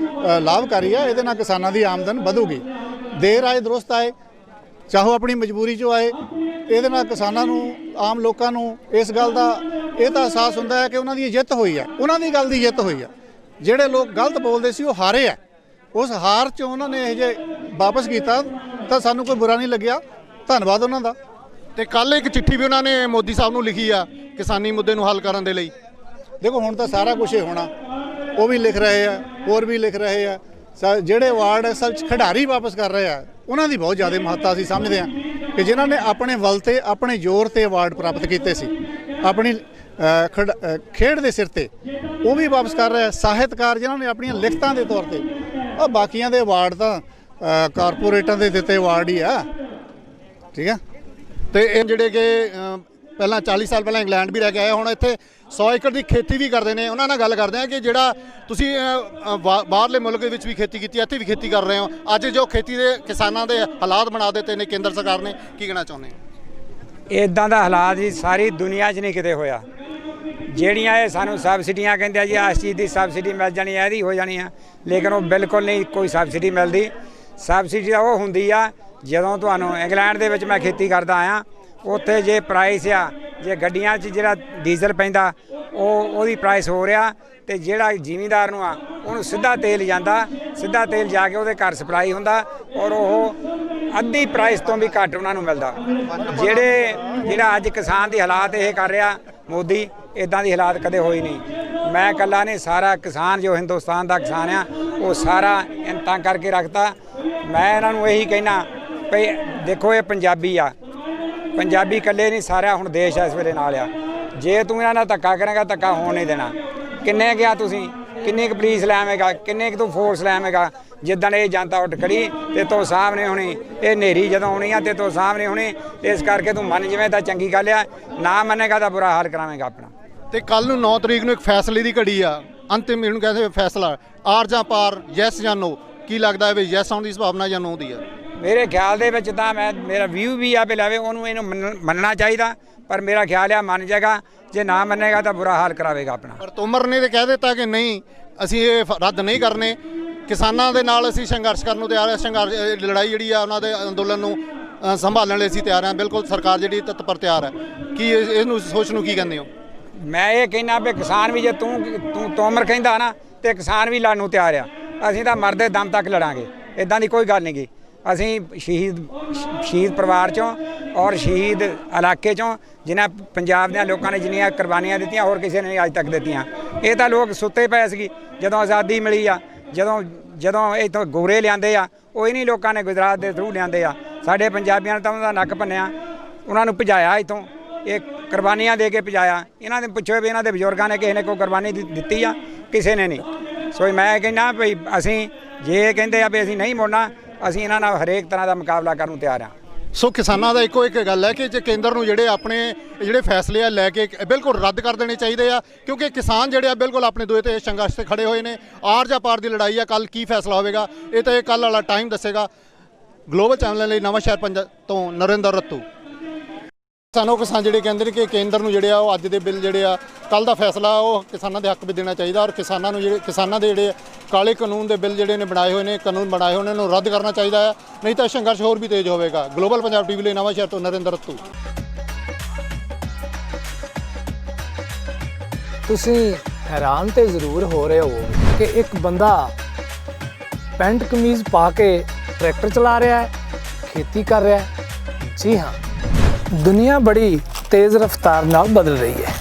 ਲਾਭਕਾਰੀ ਹੈ, ਇਹਦੇ ਨਾਲ ਕਿਸਾਨਾਂ ਦੀ ਆਮਦਨ ਵਧੂਗੀ। ਦੇਰ ਆਏ ਦਰੁਸਤ ਆਏ, ਚਾਹੋ ਆਪਣੀ ਮਜਬੂਰੀ 'ਚੋਂ ਆਏ, ਇਹਦੇ ਨਾਲ ਕਿਸਾਨਾਂ ਨੂੰ, ਆਮ ਲੋਕਾਂ ਨੂੰ ਇਸ ਗੱਲ ਦਾ ਇਹ ਤਾਂ ਅਹਿਸਾਸ ਹੁੰਦਾ ਹੈ ਕਿ ਉਹਨਾਂ ਦੀ ਜਿੱਤ ਹੋਈ ਹੈ, ਉਹਨਾਂ ਦੀ ਗੱਲ ਦੀ ਜਿੱਤ ਹੋਈ ਹੈ। ਜਿਹੜੇ ਲੋਕ ਗਲਤ ਬੋਲਦੇ ਸੀ ਉਹ ਹਾਰੇ ਆ, ਉਸ ਹਾਰ 'ਚ ਉਹਨਾਂ ਨੇ ਇਹ ਜੇ ਵਾਪਸ ਕੀਤਾ ਤਾਂ ਸਾਨੂੰ ਕੋਈ ਬੁਰਾ ਨਹੀਂ ਲੱਗਿਆ, ਧੰਨਵਾਦ ਉਹਨਾਂ ਦਾ। ਤੇ ਕੱਲ ਇੱਕ ਚਿੱਠੀ ਵੀ ਉਹਨਾਂ ਨੇ ਮੋਦੀ ਸਾਹਿਬ ਨੂੰ ਲਿਖੀ ਆ ਕਿਸਾਨੀ ਮੁੱਦੇ ਨੂੰ ਹੱਲ ਕਰਨ ਦੇ ਲਈ। ਦੇਖੋ ਹੁਣ ਤਾਂ ਸਾਰਾ ਕੁਝ ਹੀ ਹੋਣਾ, ਉਹ ਵੀ ਲਿਖ ਰਹੇ ਆ, ਹੋਰ ਵੀ ਲਿਖ ਰਹੇ ਆ। ਜਿਹੜੇ ਅਵਾਰਡ ਅਸਲ 'ਚ ਖਿਡਾਰੀ ਵਾਪਸ ਕਰ ਰਹੇ ਆ, ਉਹਨਾਂ ਦੀ ਬਹੁਤ ਜ਼ਿਆਦਾ ਮਹੱਤਤਾ ਅਸੀਂ ਸਮਝਦੇ ਹਾਂ ਕਿ ਜਿਨ੍ਹਾਂ ਨੇ ਆਪਣੇ ਬਲ 'ਤੇ, ਆਪਣੇ ਜ਼ੋਰ 'ਤੇ ਅਵਾਰਡ ਪ੍ਰਾਪਤ ਕੀਤੇ ਸੀ, ਆਪਣੀ ਖੇਡ ਦੇ ਸਿਰ 'ਤੇ, ਉਹ ਵੀ ਵਾਪਸ ਕਰ ਰਹੇ ਆ। ਸਾਹਿਤਕਾਰ ਜਿਨ੍ਹਾਂ ਨੇ ਆਪਣੀਆਂ ਲਿਖਤਾਂ ਦੇ ਤੌਰ 'ਤੇ, ਉਹ ਬਾਕੀਆਂ ਦੇ ਅਵਾਰਡ ਤਾਂ ਕਾਰਪੋਰੇਟਾਂ ਦੇ ਦਿੱਤੇ ਅਵਾਰਡ ਹੀ ਆ, ਠੀਕ ਆ। ਤੇ ਇਹ ਜਿਹੜੇ ਕਿ ਪਹਿਲਾਂ 40 ਸਾਲ ਪਹਿਲਾਂ ਇੰਗਲੈਂਡ ਵੀ ਰਹਿ ਕੇ ਆਏ, ਹੁਣ ਇੱਥੇ 100 ਏਕੜ ਦੀ ਖੇਤੀ ਵੀ ਕਰਦੇ ਨੇ। ਉਹਨਾਂ ਨਾਲ ਗੱਲ ਕਰਦੇ ਆ ਕਿ ਜਿਹੜਾ ਤੁਸੀਂ ਬਾਹਰਲੇ ਮੁਲਕ ਦੇ ਵਿੱਚ ਵੀ ਖੇਤੀ ਕੀਤੀ, ਇੱਥੇ ਵੀ ਖੇਤੀ ਕਰ ਰਹੇ ਹੋ, ਅੱਜ ਜੋ ਖੇਤੀ ਦੇ ਕਿਸਾਨਾਂ ਦੇ ਹਾਲਾਤ ਬਣਾ ਦਿੱਤੇ ਨੇ ਕੇਂਦਰ ਸਰਕਾਰ ਨੇ, ਕੀ ਕਹਿਣਾ ਚਾਹੁੰਦੇ ਹੋ? ਇੱਦਾਂ ਦਾ ਹਾਲਾਤ ਜੀ ਸਾਰੀ ਦੁਨੀਆ 'ਚ ਨਹੀਂ ਕਿਤੇ ਹੋਇਆ। ਜਿਹੜੀਆਂ ਇਹ ਸਾਨੂੰ ਸਬਸਿਡੀਆਂ ਕਹਿੰਦੇ ਆ ਜੀ, ਇਸ ਚੀਜ਼ ਦੀ ਸਬਸਿਡੀ ਮਿਲ ਜਾਣੀ ਹੈ, ਇਹਦੀ ਹੋ ਜਾਣੀ ਆ, ਲੇਕਿਨ ਉਹ ਬਿਲਕੁਲ ਨਹੀਂ ਕੋਈ ਸਬਸਿਡੀ ਮਿਲਦੀ। ਸਬਸਿਡੀ ਤਾਂ ਉਹ ਹੁੰਦੀ ਆ ਜਦੋਂ ਤੁਹਾਨੂੰ ਇੰਗਲੈਂਡ ਦੇ ਵਿੱਚ ਮੈਂ ਖੇਤੀ ਕਰਦਾ ਆਇਆ, ਉੱਥੇ ਜੇ ਪ੍ਰਾਈਸ ਆ, ਜੇ ਗੱਡੀਆਂ 'ਚ ਜਿਹੜਾ ਡੀਜ਼ਲ ਪੈਂਦਾ ਉਹਦੀ ਪ੍ਰਾਈਸ ਹੋ ਰਿਹਾ, ਤੇ ਜਿਹੜਾ ਜ਼ਿਮੀਂਦਾਰ ਨੂੰ ਆ ਉਹਨੂੰ ਸਿੱਧਾ ਤੇਲ ਜਾਂਦਾ, ਸਿੱਧਾ ਤੇਲ ਜਾ ਕੇ ਉਹਦੇ ਘਰ ਸਪਲਾਈ ਹੁੰਦਾ, ਔਰ ਉਹ ਅੱਧੀ ਪ੍ਰਾਈਸ ਤੋਂ ਵੀ ਘੱਟ ਉਹਨਾਂ ਨੂੰ ਮਿਲਦਾ। ਜਿਹੜਾ ਅੱਜ ਕਿਸਾਨ ਦੀ ਹਾਲਾਤ ਇਹ ਕਰ ਰਿਹਾ ਮੋਦੀ, ਇੱਦਾਂ ਦੀ ਹਾਲਾਤ ਕਦੇ ਹੋਈ ਨਹੀਂ। ਮੈਂ ਇਕੱਲਾ ਨਹੀਂ, ਸਾਰਾ ਕਿਸਾਨ ਜੋ ਹਿੰਦੁਸਤਾਨ ਦਾ ਕਿਸਾਨ ਆ, ਉਹ ਸਾਰਾ ਇੰਤਾਂ ਕਰਕੇ ਰੱਖਤਾ। ਮੈਂ ਇਹਨਾਂ ਨੂੰ ਇਹੀ ਕਹਿਣਾ ਭਈ ਦੇਖੋ, ਇਹ ਪੰਜਾਬੀ ਆ, ਪੰਜਾਬੀ ਇਕੱਲੇ ਨਹੀਂ, ਸਾਰਾ ਹੁਣ ਦੇਸ਼ ਇਸ ਵੇਲੇ ਨਾਲ ਆ। ਜੇ ਤੂੰ ਇਹਨਾਂ ਨਾਲ ਧੱਕਾ ਕਰੇਗਾ, ਧੱਕਾ ਹੋਣ ਨਹੀਂ ਦੇਣਾ। ਕਿੰਨੇ ਗਿਆ ਤੁਸੀਂ, ਕਿੰਨੀ ਕੁ ਪੁਲਿਸ ਲੈ ਆਵੇਂਗਾ, ਕਿੰਨੇ ਕੁ ਤੂੰ ਫੋਰਸ ਲੈ ਆਵੇਂਗਾ? ਜਿੱਦਣ ਇਹ ਜਨਤਾ ਉੱਠ ਖੜੀ ਤੇ ਤੋਂ ਸਾਹਮਣੇ ਹੋਣੀ, ਇਹ ਹਨੇਰੀ ਜਦੋਂ ਆਉਣੀ ਆ ਤੇ ਤੋਂ ਸਾਹਮਣੇ ਹੋਣੀ। ਇਸ ਕਰਕੇ ਤੂੰ ਮੰਨ ਜਿਵੇਂ ਤਾਂ ਚੰਗੀ ਗੱਲ ਆ, ਨਾ ਮੰਨੇਗਾ ਤਾਂ ਬੁਰਾ ਹਾਲ ਕਰਾਵੇਂਗਾ ਆਪਣਾ। ਤੇ ਕੱਲ ਨੂੰ 9 ਤਰੀਕ ਨੂੰ ਇੱਕ ਫੈਸਲੇ ਦੀ ਘੜੀ ਆ, ਅੰਤਿਮ ਇਹਨੂੰ ਕਹਿੰਦੇ ਫੈਸਲਾ, ਆਰ ਜਾਂ ਪਾਰ, ਯੈਸ ਜਾਂ ਨੋ। ਕੀ ਲੱਗਦਾ ਹੈ ਵੀ ਯੈਸ ਆਉਣ ਦੀ ਸੰਭਾਵਨਾ ਜਾਂ ਨੋ ਦੀ ਆ? ਮੇਰੇ ਖਿਆਲ ਦੇ ਵਿੱਚ ਤਾਂ ਮੇਰਾ ਵਿਊ ਵੀ ਆ ਵੀ ਲਵੇ ਉਹਨੂੰ, ਇਹਨੂੰ ਮੰਨਣਾ ਚਾਹੀਦਾ, ਪਰ ਮੇਰਾ ਖਿਆਲ ਆ ਮੰਨ ਜਾਏਗਾ। ਜੇ ਨਾ ਮੰਨੇਗਾ ਤਾਂ ਬੁਰਾ ਹਾਲ ਕਰਾਵੇਗਾ ਆਪਣਾ। ਪਰ ਤੋਮਰ ਨੇ ਤਾਂ ਕਹਿ ਦਿੱਤਾ ਕਿ ਨਹੀਂ, ਅਸੀਂ ਇਹ ਰੱਦ ਨਹੀਂ ਕਰਨੇ, ਕਿਸਾਨਾਂ ਦੇ ਨਾਲ ਅਸੀਂ ਸੰਘਰਸ਼ ਕਰਨ ਨੂੰ ਤਿਆਰ ਹਾਂ। ਲੜਾਈ ਜਿਹੜੀ ਆ ਉਹਨਾਂ ਦੇ ਅੰਦੋਲਨ ਨੂੰ ਸੰਭਾਲਣ ਲਈ ਅਸੀਂ ਤਿਆਰ ਹਾਂ। ਬਿਲਕੁਲ ਸਰਕਾਰ ਜਿਹੜੀ ਤਤਪਰ ਤਿਆਰ ਹੈ। ਕੀ ਇਹਨੂੰ ਸੋਚ ਨੂੰ ਕੀ ਕਹਿੰਦੇ ਹੋ? ਮੈਂ ਇਹ ਕਹਿਣਾ ਵੀ ਕਿਸਾਨ ਵੀ, ਜੇ ਤੂੰ ਤੋਮਰ ਕਹਿੰਦਾ ਨਾ, ਤੇ ਕਿਸਾਨ ਵੀ ਲੜਨ ਨੂੰ ਤਿਆਰ ਆ। ਅਸੀਂ ਤਾਂ ਮਰਦੇ ਦਮ ਤੱਕ ਲੜਾਂਗੇ, ਇੱਦਾਂ ਦੀ ਕੋਈ ਗੱਲ ਨਹੀਂ ਗੀ। ਅਸੀਂ ਸ਼ਹੀਦ ਪਰਿਵਾਰ 'ਚੋਂ ਔਰ ਸ਼ਹੀਦ ਇਲਾਕੇ 'ਚੋਂ, ਜਿਨ੍ਹਾਂ ਪੰਜਾਬ ਦੇ ਲੋਕਾਂ ਨੇ ਜਿੰਨੀਆਂ ਕੁਰਬਾਨੀਆਂ ਦਿੱਤੀਆਂ, ਹੋਰ ਕਿਸੇ ਨੇ ਨਹੀਂ ਅੱਜ ਤੱਕ ਦਿੱਤੀਆਂ। ਇਹ ਤਾਂ ਲੋਕ ਸੁੱਤੇ ਪਏ ਸੀ ਜਦੋਂ ਆਜ਼ਾਦੀ ਮਿਲੀ ਆ, ਜਦੋਂ ਇੱਥੋਂ ਗੋਰੇ ਲਿਆਂਦੇ ਆ, ਉਹ ਹੀ ਨਹੀਂ ਲੋਕਾਂ ਨੇ ਗੁਜਰਾਤ ਦੇ ਥਰੂ ਲਿਆਂਦੇ ਆ। ਸਾਡੇ ਪੰਜਾਬੀਆਂ ਨੇ ਤਾਂ ਉਹਨਾਂ ਦਾ ਨੱਕ ਭੰਨਿਆ, ਉਹਨਾਂ ਨੂੰ ਭਜਾਇਆ ਇੱਥੋਂ, ਇਹ ਕੁਰਬਾਨੀਆਂ ਦੇ ਕੇ ਭਜਾਇਆ। ਇਹਨਾਂ ਦੇ ਪੁੱਛੋ ਵੀ ਇਹਨਾਂ ਦੇ ਬਜ਼ੁਰਗਾਂ ਨੇ ਕਿਸੇ ਨੇ ਕੋਈ ਕੁਰਬਾਨੀ ਦਿੱਤੀ ਆ? ਕਿਸੇ ਨੇ ਨਹੀਂ। ਸੋ ਮੈਂ ਕਹਿੰਦਾ ਵੀ ਅਸੀਂ ਜੇ ਇਹ ਕਹਿੰਦੇ ਆ ਵੀ ਅਸੀਂ ਨਹੀਂ ਮੁੜਨਾ, ਅਸੀਂ ਇਹਨਾਂ ਨਾਲ ਹਰੇਕ ਤਰ੍ਹਾਂ ਦਾ ਮੁਕਾਬਲਾ ਕਰਨ ਨੂੰ ਤਿਆਰ ਹਾਂ। ਸੋ ਕਿਸਾਨਾਂ ਦਾ ਇੱਕੋ ਇੱਕ ਗੱਲ ਹੈ ਕਿ ਜੇ ਕੇਂਦਰ ਨੂੰ ਜਿਹੜੇ ਫੈਸਲੇ ਆ ਲੈ ਕੇ ਬਿਲਕੁਲ ਰੱਦ ਕਰ ਦੇਣੇ ਚਾਹੀਦੇ ਆ, ਕਿਉਂਕਿ ਕਿਸਾਨ ਜਿਹੜੇ ਆ ਬਿਲਕੁਲ ਆਪਣੇ ਦੋਏ ਤੇ ਸੰਘਰਸ਼ ਤੇ ਖੜੇ ਹੋਏ ਨੇ। ਆਰ ਜਾਂ ਪਾਰ ਦੀ ਲੜਾਈ ਆ, ਕੱਲ ਕੀ ਫੈਸਲਾ ਹੋਵੇਗਾ ਇਹ ਤਾਂ ਇਹ ਕੱਲ ਵਾਲਾ ਟਾਈਮ ਦੱਸੇਗਾ। ਗਲੋਬਲ ਚੈਨਲ ਲਈ ਨਵਾਂ ਸ਼ਹਿਰ ਪੰਜਾਬ ਤੋਂ ਨਰਿੰਦਰ ਰੱਤੂ। ਕਿਸਾਨ ਜਿਹੜੇ ਕਹਿੰਦੇ ਨੇ ਕਿ ਕੇਂਦਰ ਨੂੰ ਜਿਹੜੇ ਆ ਉਹ ਅੱਜ ਦੇ ਬਿੱਲ ਜਿਹੜੇ ਆ, ਕੱਲ ਦਾ ਫੈਸਲਾ ਉਹ ਕਿਸਾਨਾਂ ਦੇ ਹੱਕ ਵਿੱਚ ਦੇਣਾ ਚਾਹੀਦਾ, ਔਰ ਕਿਸਾਨਾਂ ਨੂੰ ਕਿਸਾਨਾਂ ਦੇ ਜਿਹੜੇ ਕਾਲੇ ਕਾਨੂੰਨ ਦੇ ਬਿੱਲ ਜਿਹੜੇ ਨੇ ਬਣਾਏ ਹੋਏ ਨੇ, ਕਾਨੂੰਨ ਬਣਾਏ ਹੋਏ ਉਹਨਾਂ ਨੂੰ ਰੱਦ ਕਰਨਾ ਚਾਹੀਦਾ ਹੈ, ਨਹੀਂ ਤਾਂ ਸੰਘਰਸ਼ ਹੋਰ ਵੀ ਤੇਜ਼ ਹੋਵੇਗਾ। ਗਲੋਬਲ ਪੰਜਾਬ ਟੀਵੀ ਲਈ ਨਵਾਂ ਸ਼ਹਿਰ ਤੋਂ ਨਰਿੰਦਰ ਰੱਤੂ। ਤੁਸੀਂ ਹੈਰਾਨ ਤੇ ਜ਼ਰੂਰ ਹੋ ਰਹੇ ਹੋ ਕਿ ਇੱਕ ਬੰਦਾ ਪੈਂਟ ਕਮੀਜ਼ ਪਾ ਕੇ ਟਰੈਕਟਰ ਚਲਾ ਰਿਹਾ ਹੈ, ਖੇਤੀ ਕਰ ਰਿਹਾ ਹੈ? ਜੀ ਹਾਂ, ਦੁਨੀਆ ਬੜੀ ਤੇਜ਼ ਰਫ਼ਤਾਰ ਨਾਲ ਬਦਲ ਰਹੀ ਹੈ,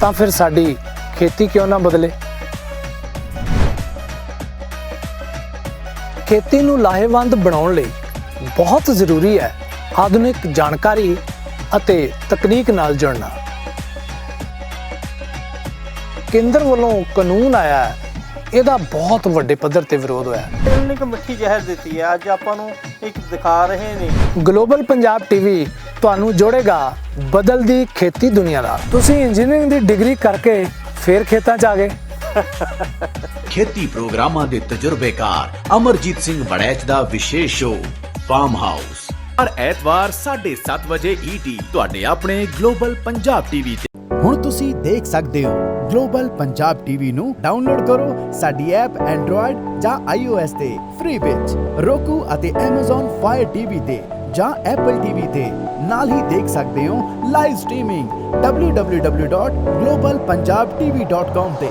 ਤਾਂ ਫਿਰ ਸਾਡੀ ਖੇਤੀ ਕਿਉਂ ਨਾ ਬਦਲੇ। ਖੇਤੀ ਨੂੰ ਲਾਹੇਵੰਦ ਬਣਾਉਣ ਲਈ ਬਹੁਤ ਜ਼ਰੂਰੀ ਹੈ ਆਧੁਨਿਕ ਜਾਣਕਾਰੀ ਅਤੇ ਤਕਨੀਕ ਨਾਲ ਜੁੜਨਾ। ਕੇਂਦਰ ਵੱਲੋਂ ਕਾਨੂੰਨ ਆਇਆ ਹੈ, ਇਹਦਾ ਬਹੁਤ ਵੱਡੇ ਪੱਧਰ ਤੇ ਵਿਰੋਧ ਹੋਇਆ। ਇੱਕ ਮਿੱਠੀ ਜ਼ਹਿਰ ਦਿੱਤੀ ਹੈ, ਅੱਜ ਆਪਾਂ ਨੂੰ ਇੱਕ ਦਿਖਾ ਰਹੇ ਨੇ। ਗਲੋਬਲ ਪੰਜਾਬ ਟੀਵੀ ਤੁਹਾਨੂੰ ਜੋੜੇਗਾ ਬਦਲਦੀ ਖੇਤੀ ਦੁਨੀਆ ਨਾਲ। ਤੁਸੀਂ ਇੰਜੀਨੀਅਰਿੰਗ ਦੀ ਡਿਗਰੀ ਕਰਕੇ ਫੇਰ ਖੇਤਾਂ 'ਚ ਆ ਗਏ। ਖੇਤੀ ਪ੍ਰੋਗਰਾਮਾਂ ਦੇ ਤਜਰਬੇਕਾਰ ਅਮਰਜੀਤ ਸਿੰਘ ਵੜੈਚ ਦਾ ਵਿਸ਼ੇਸ਼ ਸ਼ੋਅ ਫਾਰਮ ਹਾਊਸ ਹਰ ਐਤਵਾਰ 7:30 ਵਜੇ ET ਤੁਹਾਡੇ ਆਪਣੇ ਗਲੋਬਲ ਪੰਜਾਬ ਟੀਵੀ ਤੇ। ਹੁਣ ਤੁਸੀਂ ਦੇਖ ਸਕਦੇ ਹੋ ਗਲੋਬਲ ਪੰਜਾਬ ਟੀਵੀ ਨੂੰ ਡਾਊਨਲੋਡ ਕਰੋ ਸਾਡੀ ਐਪ ਐਂਡਰੋਇਡ ਜਾਂ iOS ਤੇ ਫ੍ਰੀ ਵਿੱਚ, roku ਅਤੇ Amazon Fire TV ਤੇ ਜਾਂ Apple TV ਤੇ। ਨਾਲ ਹੀ ਦੇਖ ਸਕਦੇ ਹੋ ਲਾਈਵ ਸਟ੍ਰੀਮਿੰਗ www.globalpunjabtv.com ਤੇ।